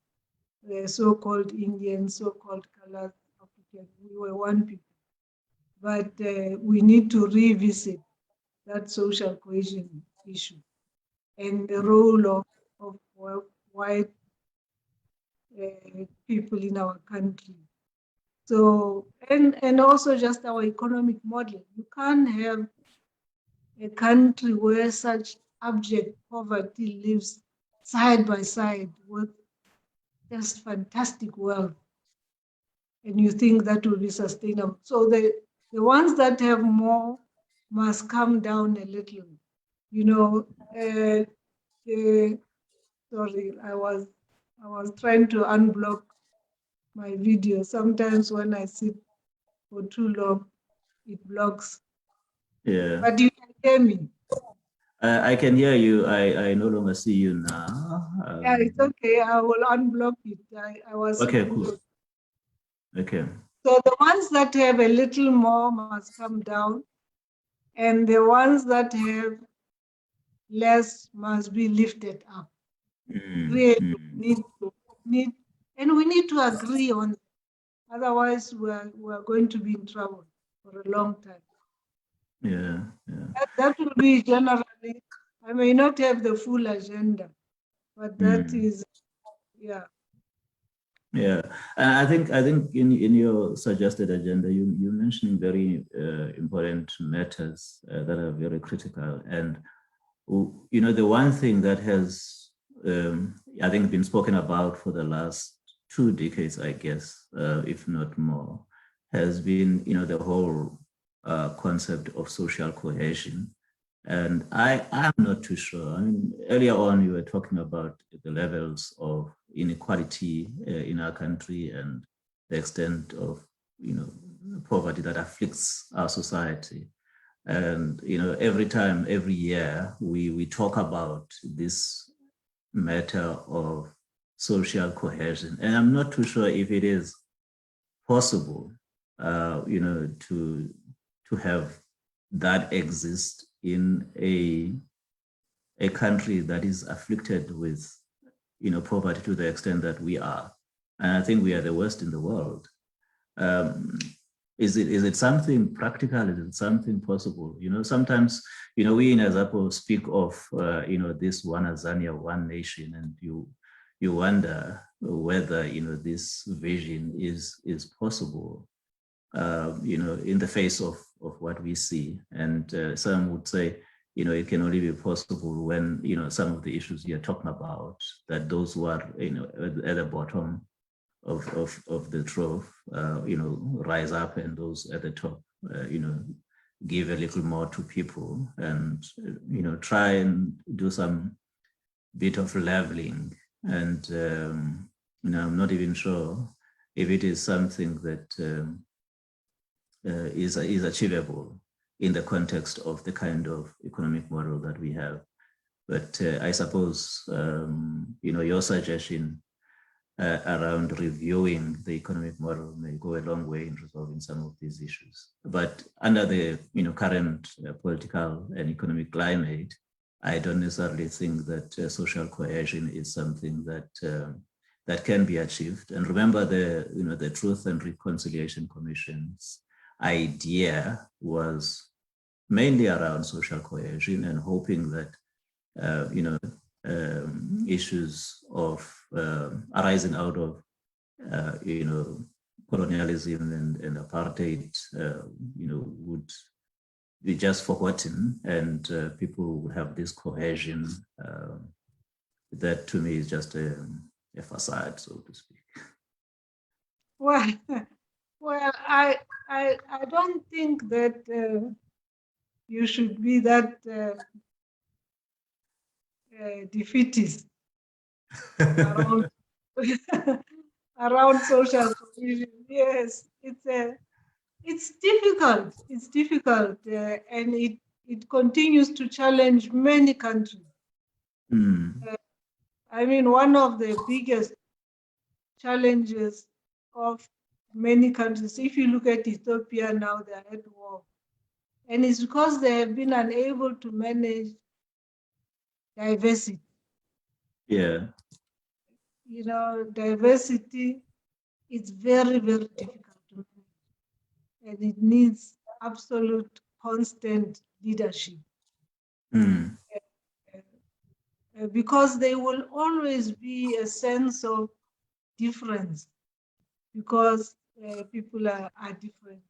the so-called Indians, so-called colored Africans. We were one people. But we need to revisit that social cohesion issue and the role of white people in our country. So, and also just our economic model. You can't have a country where such abject poverty lives side by side with just fantastic wealth, and you think that will be sustainable. So the ones that have more must come down a little. You know, sorry, I was trying to unblock my video. Sometimes when I sit for too long, it blocks. Yeah. But you can hear me. I can hear you. I no longer see you now. Yeah, it's okay. I will unblock it. I was Okay, sitting cool. for. Okay. So the ones that have a little more must come down, and the ones that have less must be lifted up. Really, and we need to agree on it. Otherwise, we're going to be in trouble for a long time. Yeah, yeah. That will be generally. I may not have the full agenda, but that is, yeah. Yeah, and I think in your suggested agenda, you mentioning very important matters that are very critical, and you know the one thing that has I think been spoken about for the last 2 decades, I guess, if not more, has been the whole concept of social cohesion. And I'm not too sure. I mean, earlier on, you were talking about the levels of inequality in our country and the extent of, poverty that afflicts our society. And, every year, we talk about this matter of social cohesion. And I'm not too sure if it is possible, to have that exist in a country that is afflicted with poverty to the extent that we are. And I think we are the worst in the world. Is it something practical? Is it something possible? Sometimes we in AZAPO speak of this one Azania, one nation, and you wonder whether this vision is possible, in the face of what we see. And some would say, it can only be possible when, some of the issues you're talking about, that those who are, at the bottom of the trough, rise up, and those at the top, give a little more to people, and, try and do some bit of leveling. And, I'm not even sure if it is something that is achievable in the context of the kind of economic model that we have. But I suppose, your suggestion around reviewing the economic model may go a long way in resolving some of these issues. But under the current political and economic climate, I don't necessarily think that social cohesion is something that can be achieved. And remember, the Truth and Reconciliation Commission's idea was mainly around social cohesion and hoping that issues of arising out of colonialism and apartheid would be just forgotten, and people would have this cohesion that to me is just a facade, so to speak. Well, I don't think that you should be that defeatist around around social cohesion. Yes, it's difficult. It's difficult, and it continues to challenge many countries. I mean, one of the biggest challenges of many countries, if you look at Ethiopia now, they're at war. And it's because they have been unable to manage diversity. Yeah. Diversity is very, very difficult to manage. And it needs absolute constant leadership. Because there will always be a sense of difference, because people are different.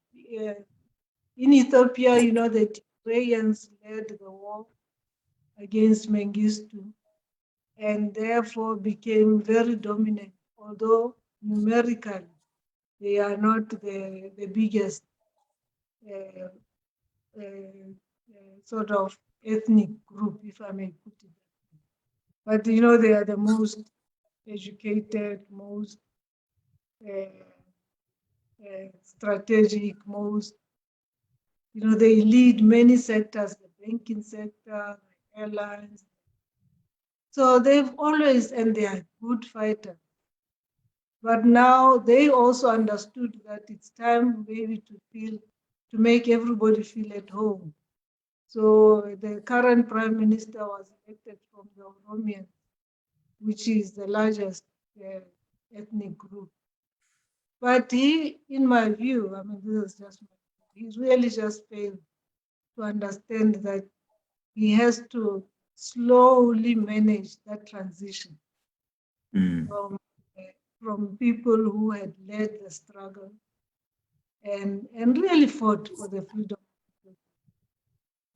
In Ethiopia, the Tigrayans led the war against Mengistu, and therefore became very dominant, although numerically they are not the biggest sort of ethnic group, if I may put it that way. But you know, they are the most educated, most strategic, most, you know, they lead many sectors, the banking sector, the airlines. So they've always, and they are good fighters. But now they also understood that it's time maybe to make everybody feel at home. So the current prime minister was elected from the Oromian, which is the largest ethnic group. But he, in my view, I mean, this is just my view, he really just failed to understand that he has to slowly manage that transition from people who had led the struggle and really fought for the freedom.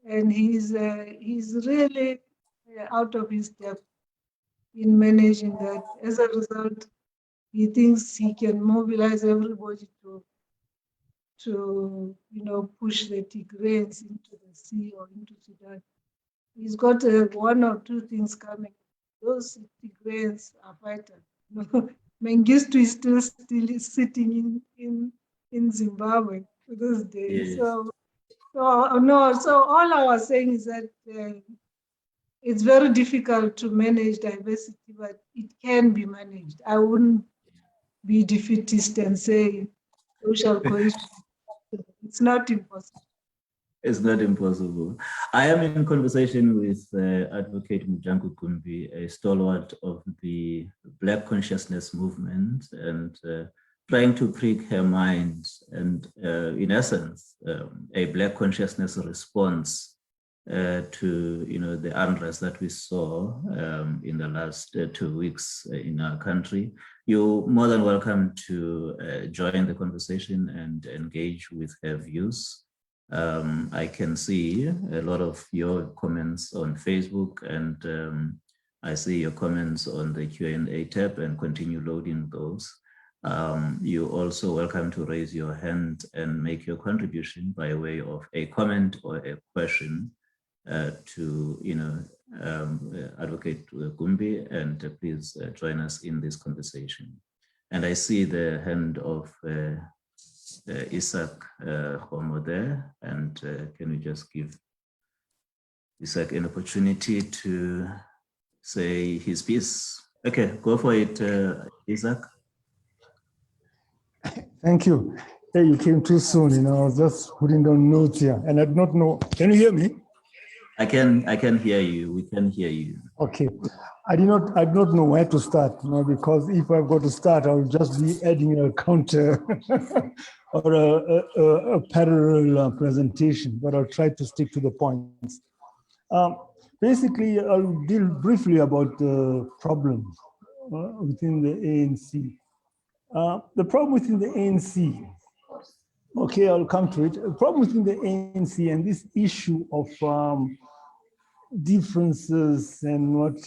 And he's really out of his depth in managing that. As a result, he thinks he can mobilize everybody to you know, push the Tigrayans into the sea or into Sudan. He's got one or two things coming. Those Tigrayans are fighters. Mengistu is still sitting in Zimbabwe to those days. Yes. So all I was saying is that it's very difficult to manage diversity, but it can be managed. I wouldn't be defeatist and say social cohesion. It's not impossible. It's not impossible. I am in conversation with Advocate Mojanku Gumbi, a stalwart of the Black consciousness movement, and trying to prick her mind and, in essence, a Black consciousness response to, you know, the unrest that we saw in the last 2 weeks in our country. You're more than welcome to join the conversation and engage with her views. I can see a lot of your comments on Facebook, and I see your comments on the Q&A tab, and continue loading those. You're also welcome to raise your hand and make your contribution by way of a comment or a question to, you know, Advocate Gumbi, and please join us in this conversation. And I see the hand of Isaac Homo there, and can we just give Isaac an opportunity to say his piece? Okay, go for it, Isaac. Thank you. Hey, you came too soon, you know, I was just putting down notes here, and I did not know. Can you hear me? I can hear you. We can hear you. Okay. I did not know where to start, you know, because if I've got to start, I'll just be adding a counter or a parallel presentation, but I'll try to stick to the points. Basically, I'll deal briefly about the problem within the ANC. The problem within the ANC, okay, I'll come to it. The problem within the ANC and this issue of differences and what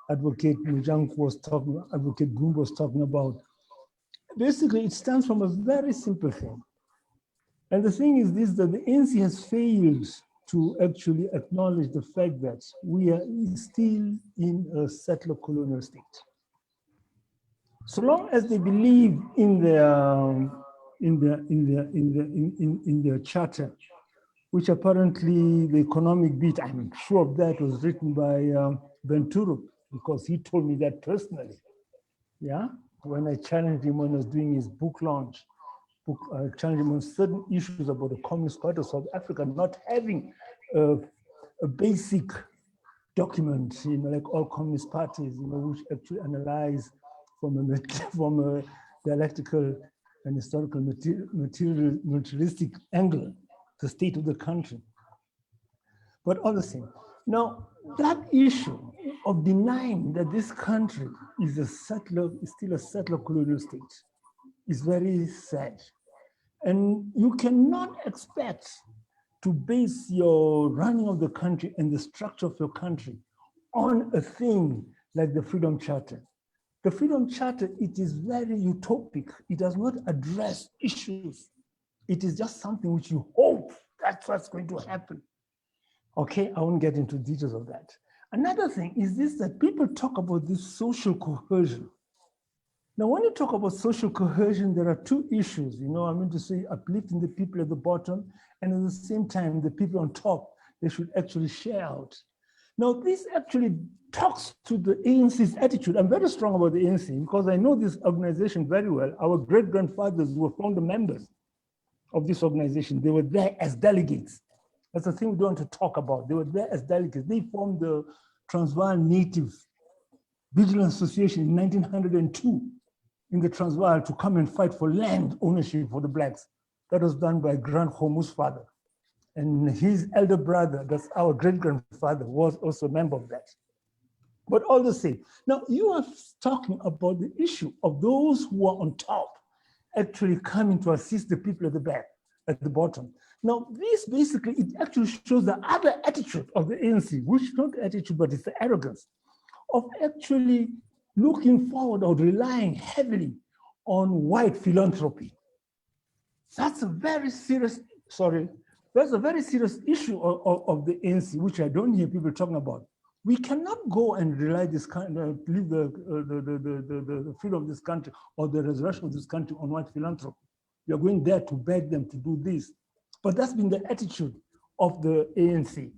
Advocate Mojanku was talking, Advocate Gumbi was talking about. Basically, it stems from a very simple thing. And the thing is this, that the ANC has failed to actually acknowledge the fact that we are still in a settler colonial state. So long as they believe in their charter, which apparently the economic bit, I'm sure of that, was written by Venturo, because he told me that personally. Yeah, when I challenged him when I was doing his book launch, I challenged him on certain issues about the Communist Party of South Africa not having a basic document, you know, like all communist parties, you know, which actually analyze from a dialectical and historical materialistic angle the state of the country. But all the same, now that issue of denying that this country is still a settler colonial state is very sad. And you cannot expect to base your running of the country and the structure of your country on a thing like the Freedom Charter. The Freedom Charter, it is very utopic. It does not address issues. It is just something which you hope that's what's going to happen. Okay, I won't get into details of that. Another thing is this, that people talk about this social cohesion. Now, when you talk about social cohesion, there are two issues, I mean to say uplifting the people at the bottom, and at the same time, the people on top, they should actually share out. Now, this actually talks to the ANC's attitude. I'm very strong about the ANC because I know this organization very well. Our great-grandfathers were founder members of this organization. They were there as delegates. That's the thing we don't want to talk about. They were there as delegates. They formed the Transvaal Native Vigilance Association in 1902 in the Transvaal to come and fight for land ownership for the blacks. That was done by Grand Khomu's father. And his elder brother, that's our great-grandfather, was also a member of that. But all the same, now you are talking about the issue of those who are on top actually coming to assist the people at the back, at the bottom. Now, this basically, it actually shows the other attitude of the ANC, which is not the attitude, but it's the arrogance of actually looking forward or relying heavily on white philanthropy. That's a very serious, that's a very serious issue of the ANC, which I don't hear people talking about. We cannot go and rely this kind of, leave the freedom of this country or the resurrection of this country on white philanthropy. We are going there to beg them to do this. But that's been the attitude of the ANC.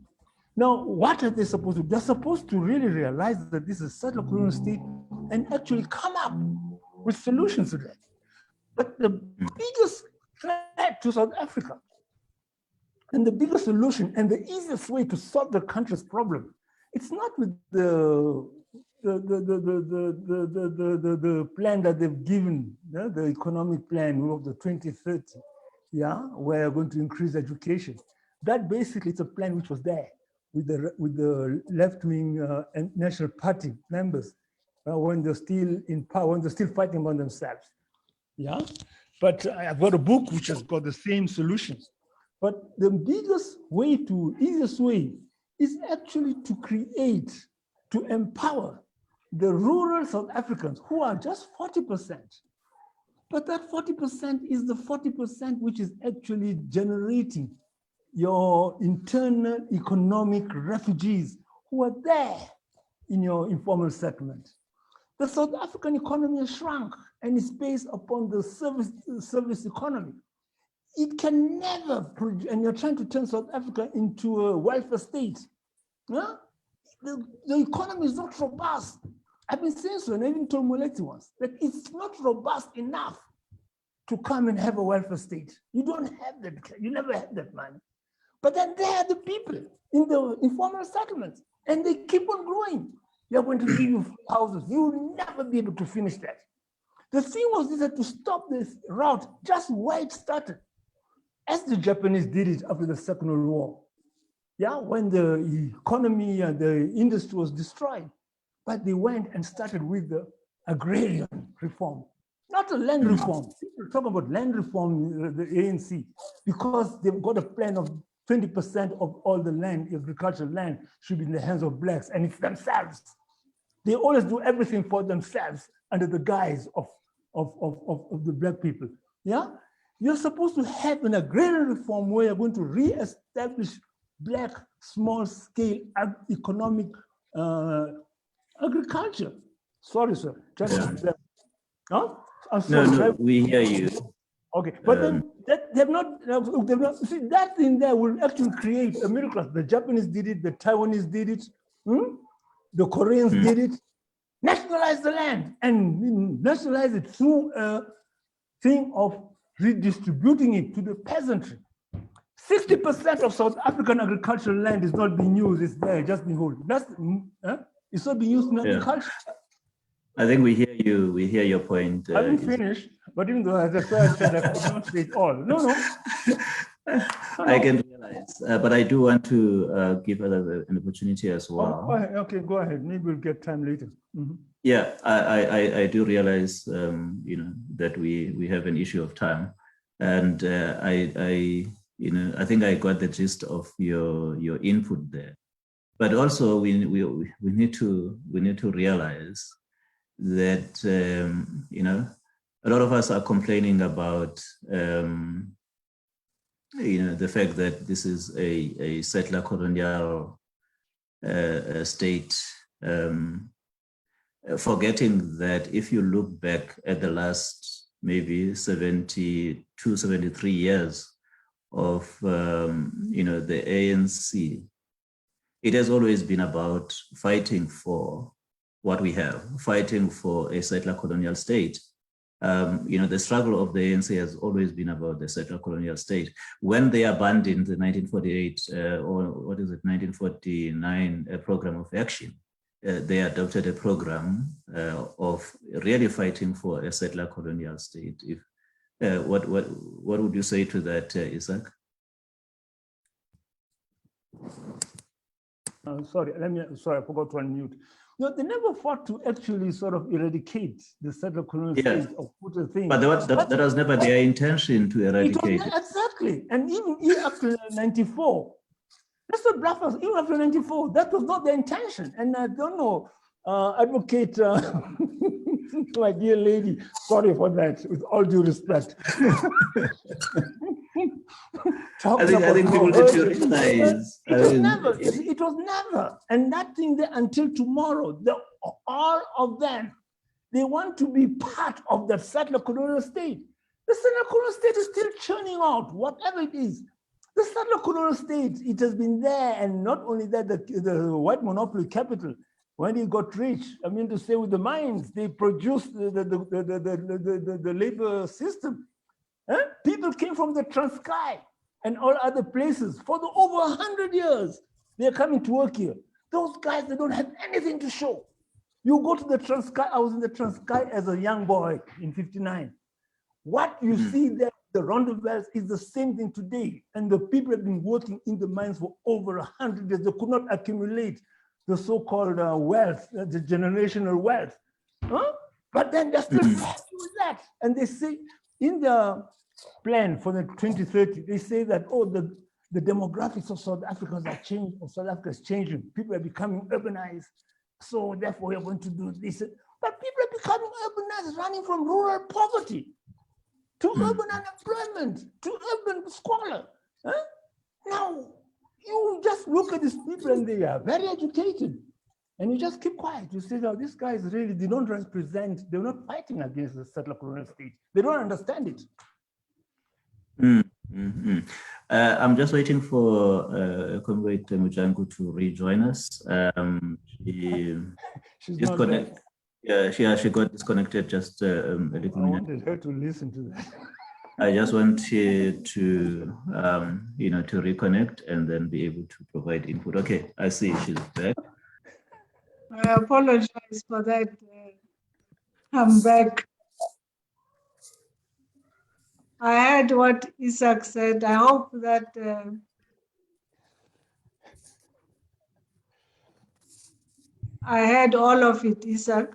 Now, what are they supposed to do? They're supposed to really realize that this is a settler colonial state and actually come up with solutions to that. But the biggest threat to South Africa and the biggest solution and the easiest way to solve the country's problem, it's not with the plan that they've given, the economic plan of the 2030, we're going to increase education. That basically is a plan which was there with the left-wing and National Party members when they're still in power, when they're still fighting among themselves. But I've got a book which has got the same solutions. But the biggest way easiest way is actually to create, to empower the rural South Africans who are just 40%. But that 40% is the 40% which is actually generating your internal economic refugees who are there in your informal settlement. The South African economy has shrunk and is based upon the service economy. It can never produce, and you're trying to turn South Africa into a welfare state. The economy is not robust. I've been saying so, and I even told Mbeki once, that it's not robust enough to come and have a welfare state. You don't have that, you never had that money. But then there are the people in the informal settlements, and they keep on growing. They're going to give you houses. You will never be able to finish that. The thing was that to stop this route just where it started, as the Japanese did it after the Second World War. When the economy and the industry was destroyed, but they went and started with the agrarian reform, not a land reform. People talk about land reform, the ANC, because they've got a plan of 20% of all the land, agricultural land, should be in the hands of blacks, and it's themselves. They always do everything for themselves under the guise of the black people. You're supposed to have an agrarian reform where you're going to re-establish black small-scale economic agriculture. Sorry, sir. I'm sorry. No, we hear you. Okay, but then they've not, see, that thing there will actually create a middle class. The Japanese did it, the Taiwanese did it, the Koreans did it. Nationalize the land and nationalize it through a thing of redistributing it to the peasantry. 60% of South African agricultural land is not being used, it's there, just being held. It's not being used in agriculture. I think we hear your point. I haven't finished, but even though, as I said, I could not say it all. No. I can realize, but I do want to give others an opportunity as well. Okay, go ahead. Maybe we'll get time later. Yeah, I do realize, that we have an issue of time, and I think I got the gist of your input there. But also we need to realize that you know, a lot of us are complaining about you know, the fact that this is a settler colonial state, forgetting that if you look back at the last maybe 72, 73 years of you know, the ANC, it has always been about fighting for what we have, fighting for a settler colonial state. You know, the struggle of the ANC has always been about the settler colonial state. When they abandoned the 1948 or what is it, 1949 program of action, they adopted a program of really fighting for a settler colonial state. If what would you say to that, Isaac? Sorry, I forgot to unmute. No, they never fought to actually sort of eradicate the settler colonial state or put a thing. But that was never their intention to eradicate it. Exactly. And even after 94, that's what bluffers, even after 94, that was not their intention. And I don't know, advocate, my dear lady, sorry for that, with all due respect. I think people need to realize. It was never. And that thing there until tomorrow, all of them, they want to be part of the settler colonial state. The settler colonial state is still churning out whatever it is. The settler colonial state, it has been there, and not only that, the white monopoly capital, when it got rich, I mean to say with the mines, they produced the labor system. People came from the Transkei and all other places for over 100 years. They're coming to work here. Those guys, they don't have anything to show. You go to the Transkei, I was in the Transkei as a young boy in '59. What you see there, the roundabouts, is the same thing today. And the people have been working in the mines for over 100 years. They could not accumulate the so-called wealth, the generational wealth. But then they're still happy with that. And they say in the plan for the 2030, they say that, oh, the demographics of South Africans are changing, or South Africa is changing. People are becoming urbanized. So therefore, we are going to do this. But people are becoming urbanized, running from rural poverty to urban unemployment, to urban squalor. Now, you just look at these people and they are very educated. And you just keep quiet. You say, no, these guys really, they don't represent, they're not fighting against the settler colonial state. They don't understand it. I'm just waiting for Comrade Mojanku to rejoin us. She's disconnected. Yeah, she got disconnected just a little minute. I wanted her to listen to that. I just want her to, you know, to reconnect and then be able to provide input. Okay, I see she's back. I apologize for that. I'm back. I heard what Isaac said. I hope that I heard all of it, Isaac.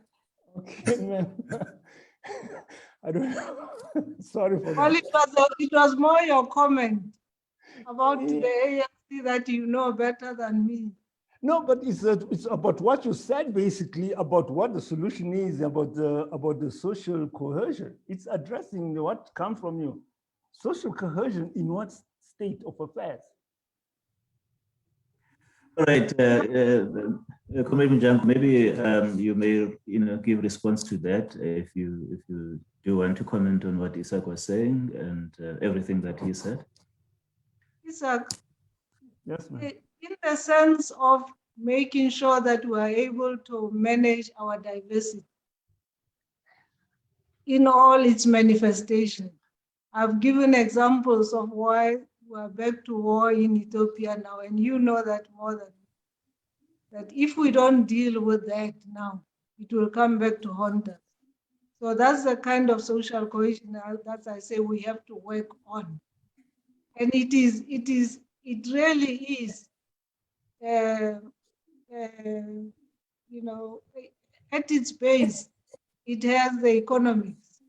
Okay, man. I don't know. Sorry for Well, that. it was more your comment about the ANC that you know better than me. No, but it's about what you said, basically, about what the solution is, about the social cohesion. It's addressing what comes from you. Social cohesion in what state of affairs? All right, Comrade Mojanku, maybe you may, you know, give response to that if you do want to comment on what Isaac was saying and everything that he said. Isaac, yes, ma'am. In the sense of making sure that we are able to manage our diversity in all its manifestations. I've given examples of why we're back to war in Ethiopia now, and you know that more than me, that if we don't deal with that now, it will come back to haunt us. So that's the kind of social cohesion that I say we have to work on. And it really is, you know, at its base, it has the economics,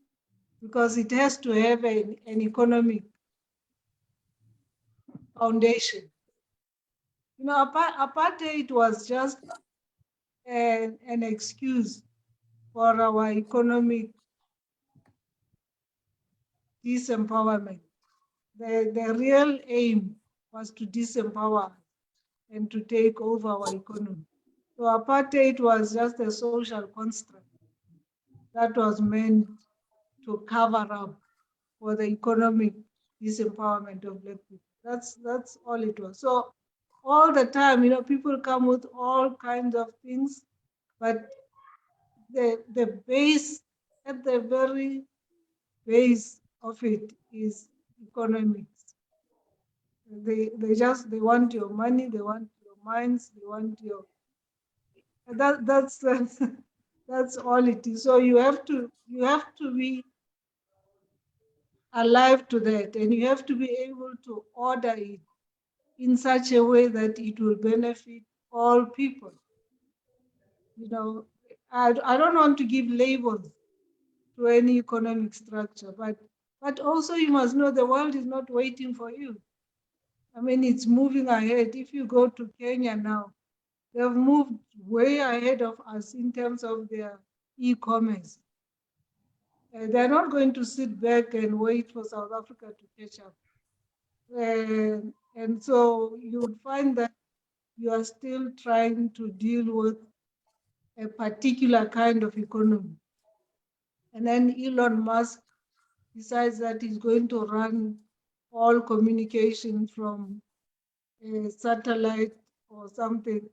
because it has to have an economic foundation. You know, apartheid was just an excuse for our economic disempowerment. The real aim was to disempower us and to take over our economy. So apartheid was just a social construct that was meant to cover up for the economic disempowerment of Black people. That's all it was. So all the time, you know, people come with all kinds of things, but the base, at the very base of it is economics. They want your money, they want your minds, they want your that's all it is. So you have to be alive to that, and you have to be able to order it in such a way that it will benefit all people. You know, I don't want to give labels to any economic structure, but also you must know the world is not waiting for you. I mean, it's moving ahead. If you go to Kenya now, they've moved way ahead of us in terms of their e-commerce. They're not going to sit back and wait for South Africa to catch up. And so you would find that you are still trying to deal with a particular kind of economy. And then Elon Musk decides that he's going to run all communication from a satellite or something.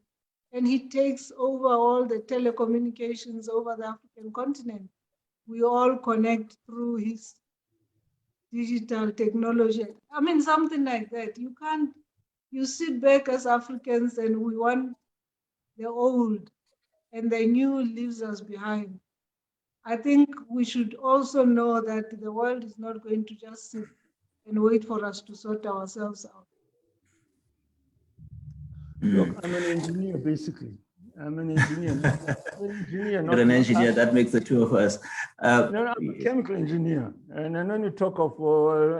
And he takes over all the telecommunications over the African continent. We all connect through his digital technology. I mean, something like that. You sit back as Africans and we want the old and the new leaves us behind. I think we should also know that the world is not going to just sit and wait for us to sort ourselves out. Look, I'm an engineer, basically. I'm an engineer. You're an engineer, that makes the two of us. No, I'm a chemical engineer. And I know you talk of,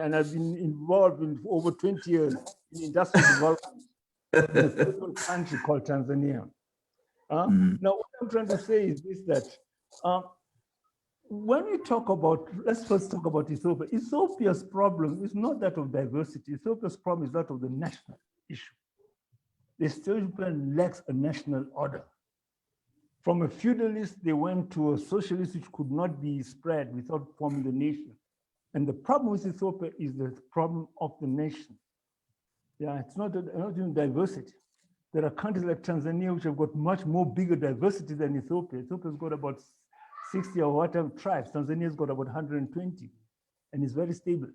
and I've been involved in over 20 years in industrial development in a small country called Tanzania. Now, what I'm trying to say is this, that when we talk about, let's first talk about Ethiopia. Ethiopia's problem is not that of diversity. Ethiopia's problem is that of the national issue. The Ethiopian lacks a national order. From a feudalist, they went to a socialist which could not be spread without forming the nation. And the problem with Ethiopia is the problem of the nation. Yeah, it's not even diversity. There are countries like Tanzania which have got much more bigger diversity than Ethiopia. Ethiopia's got about 60 or whatever tribes. Tanzania's got about 120, and it's very stable.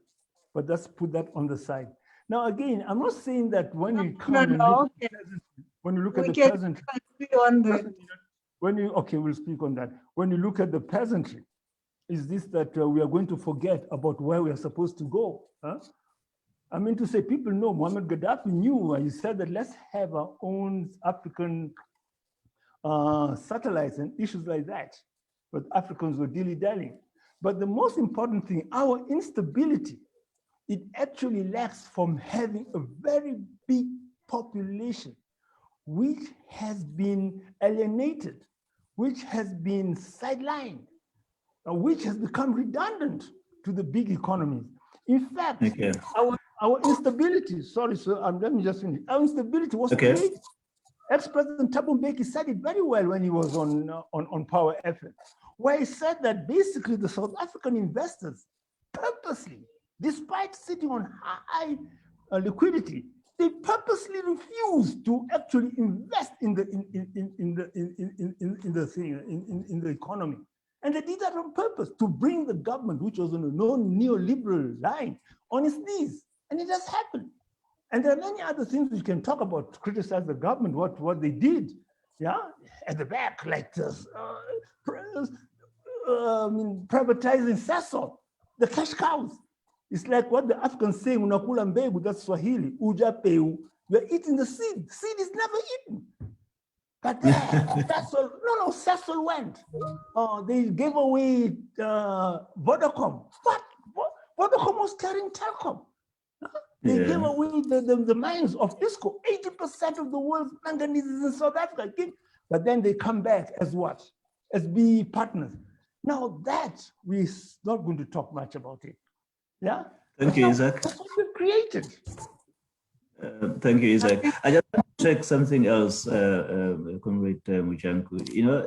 But let's put that on the side. Now, again, I'm not saying that when you come and look at the peasantry, when you look at the peasantry, okay, we'll speak on that. When you look at the peasantry, is this that we are going to forget about where we are supposed to go? Huh? I mean to say, people know Muammar Gaddafi knew, he said that let's have our own African satellites and issues like that. But Africans were dilly-dallying. But the most important thing, our instability, it actually lacks from having a very big population which has been alienated, which has been sidelined, which has become redundant to the big economies. In fact, our instability, sorry, sir, let me just finish. Our instability was created. Ex-President Thabo Mbeki said it very well when he was on Power FM, where he said that basically the South African investors purposely, despite sitting on high liquidity, they purposely refused to actually invest in the economy, and they did that on purpose to bring the government, which was on a neoliberal line, on its knees, and it has happened. And there are many other things we can talk about to criticize the government, what they did, yeah, at the back, like this, privatizing Sasol, the cash cows. It's like what the Africans say, unakula mbegu, that's Swahili, ujapeu. You're eating the seed. Seed is never eaten. But Sasol, no, Sasol went. They gave away Vodacom. What? Vodacom was carrying telecom. They Yeah. gave away the mines of ISCO. 80% of the world's manganese is in South Africa. But then they come back as what? As be partners. Now that we're not going to talk much about it. Yeah? Thank you, Isaac. That's what we've created. Thank you, Isaac. I just want to check something else, Comrade Mojanku. You know,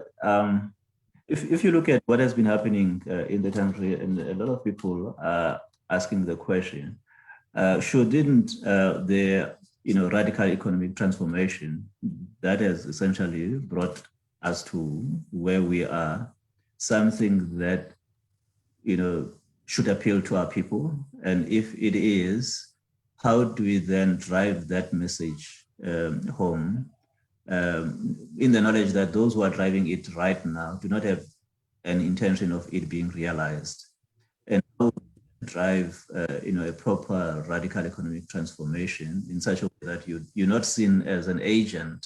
if you look at what has been happening in the country, and a lot of people are asking the question, shouldn't the radical economic transformation that has essentially brought us to where we are, something that should appeal to our people? And if it is, how do we then drive that message home, in the knowledge that those who are driving it right now do not have an intention of it being realized? And how drive a proper radical economic transformation in such a way that you're not seen as an agent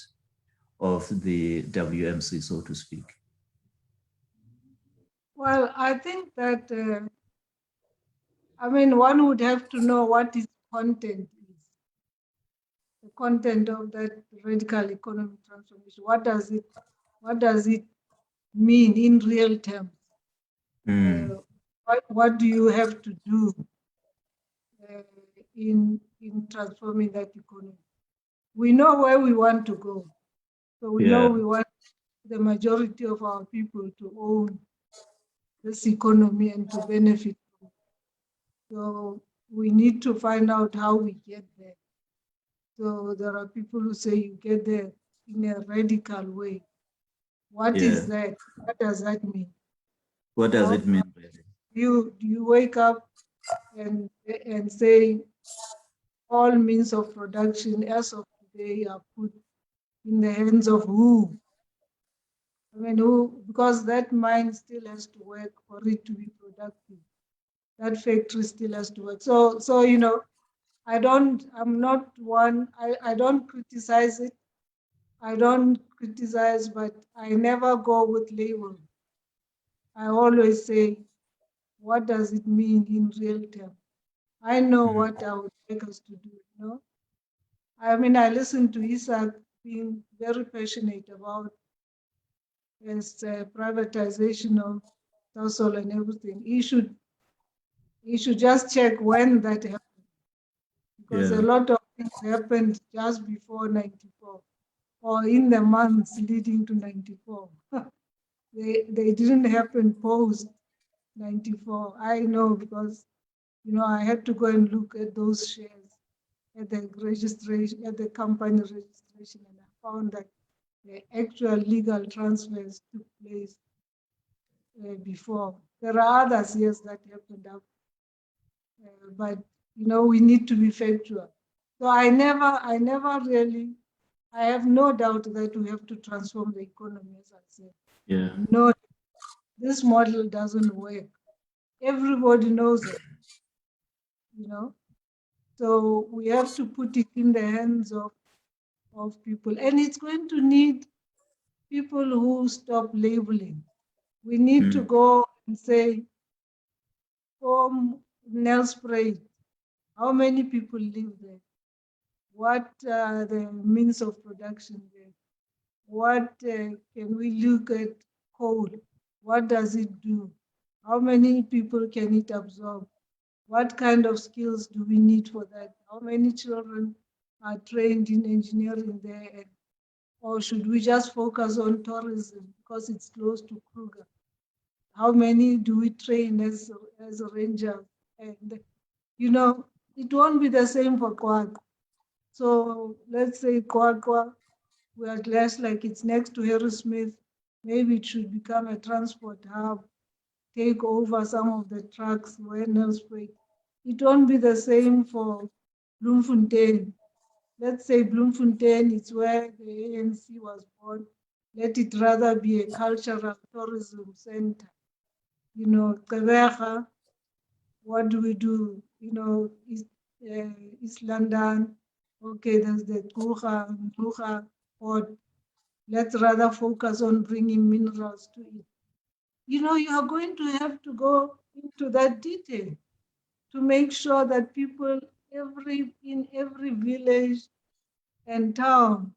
of the WMC, so to speak? Well, I think that, one would have to know what its content is. The content of that radical economic transformation. What does it mean in real terms? What do you have to do in transforming that economy? We know where we want to go. So we know we want the majority of our people to own this economy and to benefit from it. So we need to find out how we get there. So there are people who say you get there in a radical way. What is that? What does that mean? What does it mean? Do you wake up and say all means of production as of today are put in the hands of who? Who? Because that mine still has to work for it to be productive. That factory still has to work. So I don't criticize it. I don't criticize, but I never go with labels. I always say, what does it mean in real terms? I know what I would like us to do, I listen to Isaac being very passionate about his privatization of Sasol and everything. He should just check when that happened. Because a lot of things happened just before 94 or in the months leading to 94. They didn't happen post 94. I know because, I had to go and look at those shares at the registration, at the company registration, and I found that the actual legal transfers took place before. There are others, yes, that happened up. But, we need to be factual. So I have no doubt that we have to transform the economy, as I said. No, this model doesn't work. Everybody knows it, So we have to put it in the hands of people. And it's going to need people who stop labeling. We need to go and say, Nelspruit, how many people live there? What are the means of production there? What can we look at coal? What does it do? How many people can it absorb? What kind of skills do we need for that? How many children are trained in engineering there? Or should we just focus on tourism because it's close to Kruger? How many do we train as a ranger? And, it won't be the same for Kwak. So let's say Kwakwa, we are less like it's next to Harrismith. Maybe it should become a transport hub, take over some of the trucks where Nelspruit. It won't be the same for Bloemfontein. Let's say Bloemfontein is where the ANC was born. Let it rather be a cultural tourism center. Gqeberha, what do we do? East London, okay, there's the Kruger port. Let's rather focus on bringing minerals to it. You are going to have to go into that detail to make sure that people in every village and town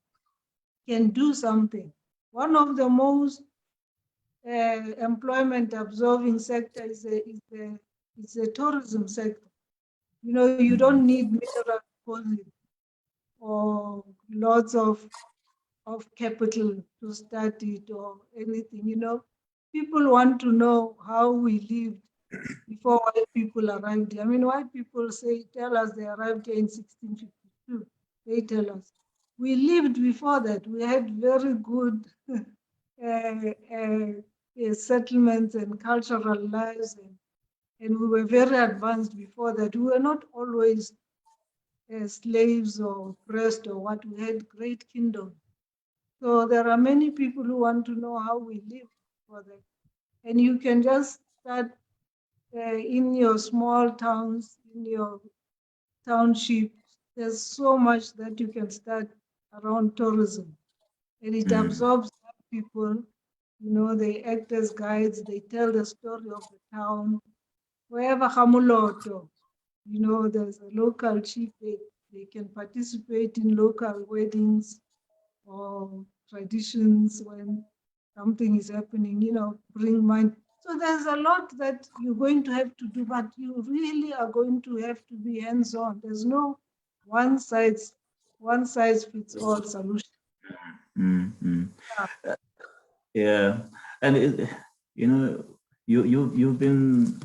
can do something. One of the most employment absorbing sector is the tourism sector. You know, you don't need mineral deposit or lots of capital to start it or anything. You know, people want to know how we lived before white people arrived here. I mean, white people tell us they arrived here in 1652. They tell us. We lived before that. We had very good settlements and cultural lives, and we were very advanced before that. We were not always slaves or oppressed or what. We had great kingdom. So there are many people who want to know how we lived before that. And you can just start in your small towns, in your township. There's so much that you can start around tourism. And it absorbs people. You know, they act as guides. They tell the story of the town. Wherever Hamuloto, you know, there's a local chief. They can participate in local weddings or traditions when something is happening, you know, bring money. So there's a lot that you're going to have to do, but you really are going to have to be hands-on. There's no one size fits all solution. Mm-hmm. Yeah, and you know, you've been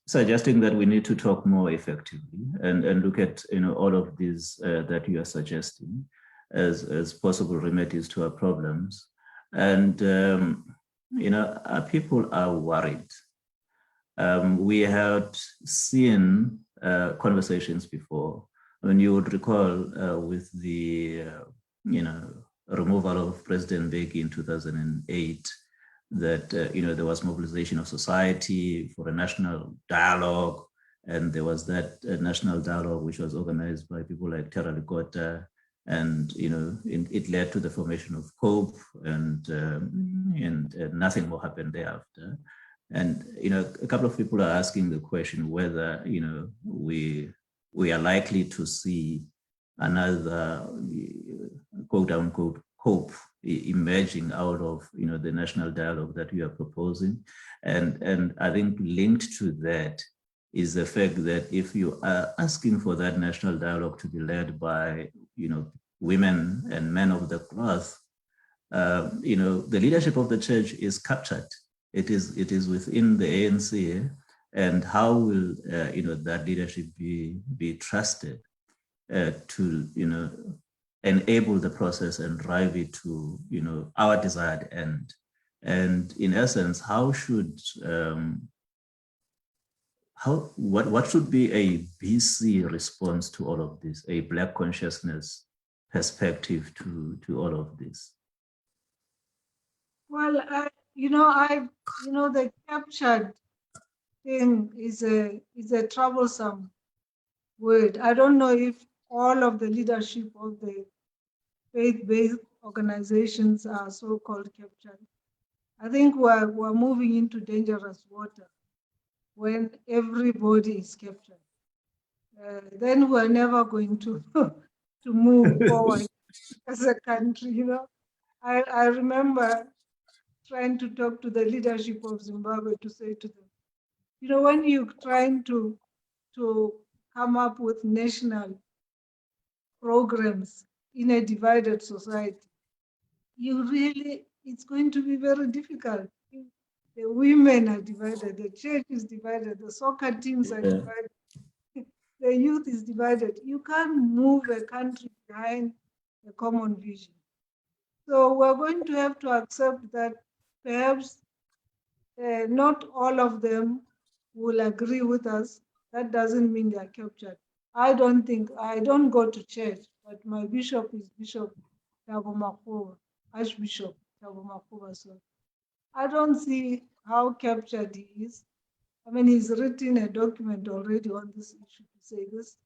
suggesting that we need to talk more effectively and look at, you know, all of these that you are suggesting as possible remedies to our problems. And you know, our people are worried. We had seen conversations before. I mean, you would recall with the you know, removal of President Mbeki in 2008, that you know, there was mobilization of society for a national dialogue, and there was that national dialogue which was organized by people like Terra Likota, and you know, it led to the formation of COPE, and nothing more happened thereafter. And you know, a couple of people are asking the question whether, you know, we are likely to see another quote unquote COPE emerging out of, you know, the national dialogue that we are proposing. And I think linked to that is the fact that if you are asking for that national dialogue to be led by, you know, women and men of the cloth, you know, the leadership of the church is captured. It is within the ANC, and how will you know, that leadership be trusted to, you know, enable the process and drive it to, you know, our desired end? And in essence, how should what should be a BC response to all of this, a Black consciousness perspective to all of this? Well, the captured thing is a troublesome word. I don't know if all of the leadership of the faith-based organizations are so-called captured. I think we're moving into dangerous water when everybody is captured. Then we're never going to to move forward as a country. You know, I remember trying to talk to the leadership of Zimbabwe to say to them, you know, when you're trying to come up with national programs in a divided society, it's going to be very difficult. The women are divided, the church is divided, the soccer teams are divided, the youth is divided. You can't move a country behind a common vision. So we're going to have to accept that perhaps not all of them will agree with us. That doesn't mean they are captured. I don't go to church, but my bishop is Bishop Thabo Makhuba, Archbishop Thabo Makhuba. So I don't see how captured he is. I mean, he's written a document already on this issue to say this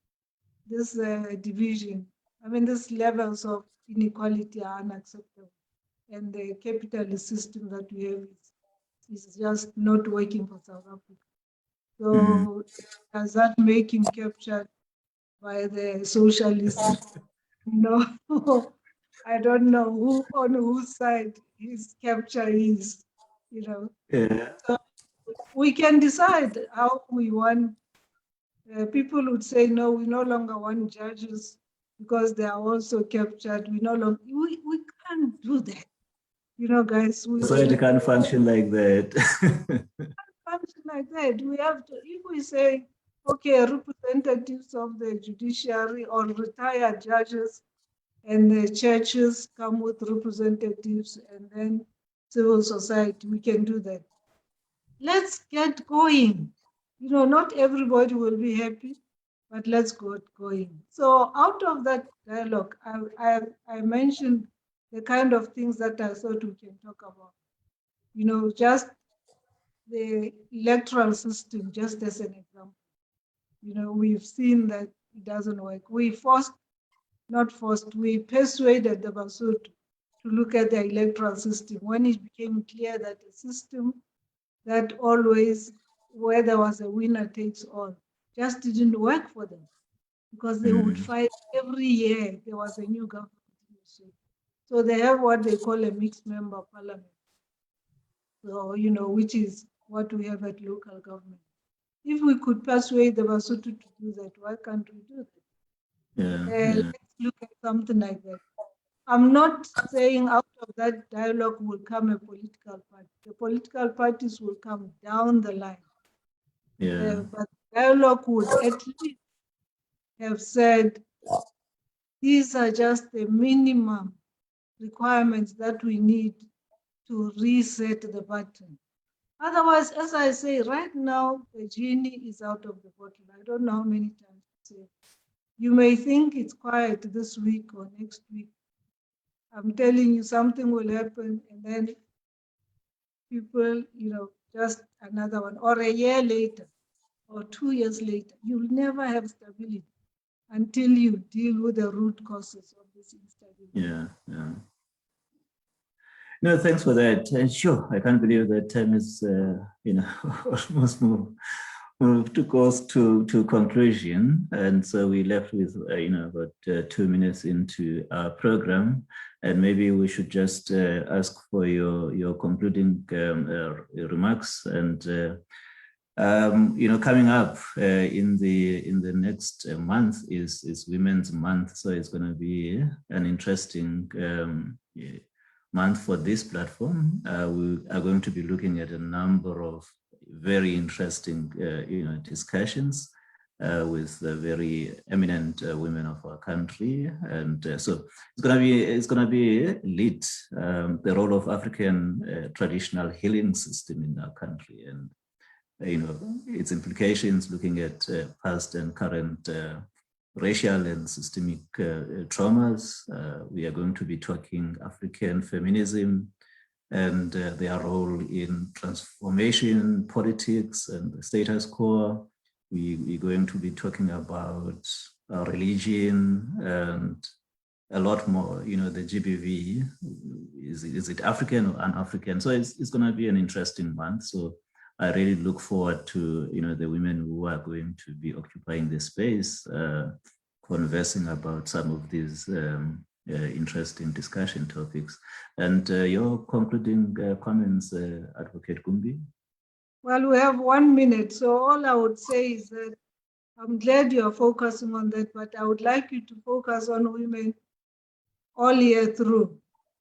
division. I mean, these levels of inequality are unacceptable, and the capitalist system that we have is just not working for South Africa. So does that make him captured? by the socialists. No, I don't know who on whose side his capture is, you know. Yeah. So we can decide how we want. People would say, no, we no longer want judges because they are also captured. We can't do that. You know, guys, Society can't function like that. function like that. We have to, if we say, okay, representatives of the judiciary or retired judges and the churches come with representatives and then civil society, we can do that. Let's get going. You know, not everybody will be happy, but let's get going. So out of that dialogue, I mentioned the kind of things that I thought we can talk about. You know, just the electoral system, just as an example. You know, we've seen that it doesn't work. We persuaded the Basotho to look at the electoral system when it became clear that a system that always, where there was a winner takes all, just didn't work for them because they would fight every year. There was a new government. So they have what they call a mixed member parliament. So, you know, which is what we have at local government. If we could persuade the Basotho to do that, why can't we do that? Let's look at something like that. I'm not saying out of that dialogue will come a political party. The political parties will come down the line. But dialogue would at least have said, these are just the minimum requirements that we need to reset the button. Otherwise, as I say, right now, the genie is out of the bottle. I don't know how many times to say. You may think it's quiet this week or next week. I'm telling you, something will happen, and then people, you know, just another one, or a year later, or 2 years later, you'll never have stability until you deal with the root causes of this instability. No, thanks for that. Sure, I can't believe that time is, you know, almost moved to course to conclusion. And so we left with, you know, about 2 minutes into our program. And maybe we should just ask for your concluding remarks. And, you know, coming up in the next month is Women's Month. So it's going to be an interesting month for this platform. We are going to be looking at a number of very interesting, you know, discussions with very eminent women of our country, and so it's gonna be lit. The role of African traditional healing system in our country, and you know, its implications, looking at past and current racial and systemic traumas. We are going to be talking African feminism and their role in transformation, politics, and the status quo. We're going to be talking about religion and a lot more, you know, the GBV, is it African or un-African? So it's going to be an interesting month. So I really look forward to, you know, the women who are going to be occupying the space, conversing about some of these interesting discussion topics. And your concluding comments, Advocate Gumbi? Well, we have 1 minute, so all I would say is that I'm glad you're focusing on that, but I would like you to focus on women all year through,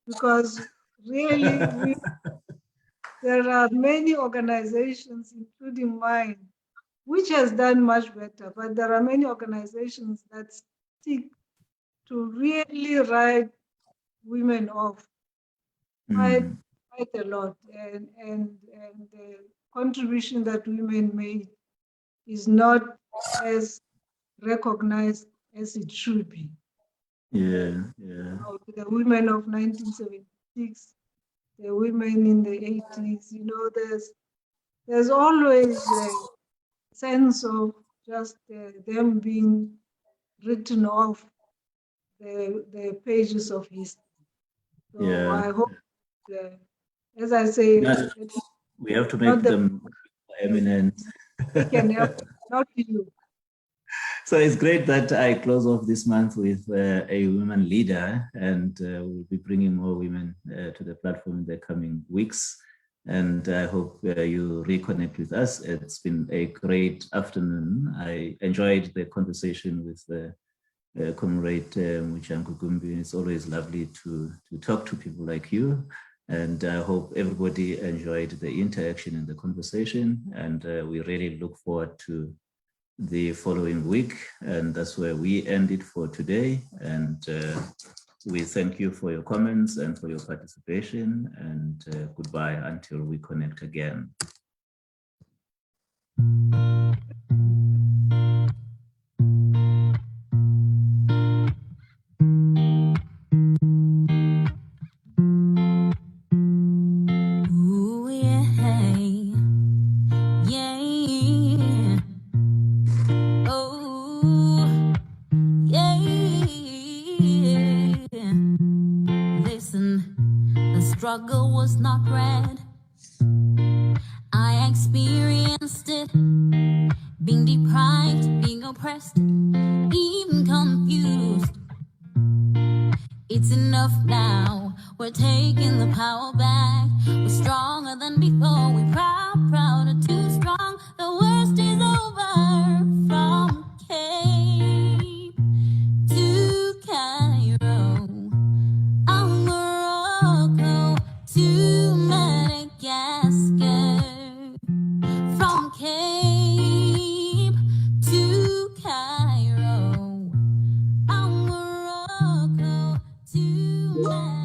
because really there are many organizations, including mine, which has done much better, but there are many organizations that stick to really write women off quite a lot, and the contribution that women made is not as recognized as it should be. The women of 1976, the women in the 80s, you know, there's always a sense of just them being written off the pages of history. So I hope, as I say, we have to make them eminent. We can help, not you. So it's great that I close off this month with a women leader, and we'll be bringing more women to the platform in the coming weeks. And I hope you reconnect with us. It's been a great afternoon. I enjoyed the conversation with Comrade Mojanku Gumbi. It's always lovely to talk to people like you. And I hope everybody enjoyed the interaction and the conversation. And we really look forward to the following week. And that's where we end it for today. And we thank you for your comments and for your participation. And goodbye until we connect again. Ooh, yeah. Yeah. Oh, yeah. Listen, the struggle was not red. I experienced it, being deprived, being oppressed, even confused. It's enough now, we're taking the power back. We're stronger than before, we're prouder, too strong. The worst is over. From Cape to Cairo, on Morocco to Madagascar. From Cape to Cairo, on Morocco to Madagascar.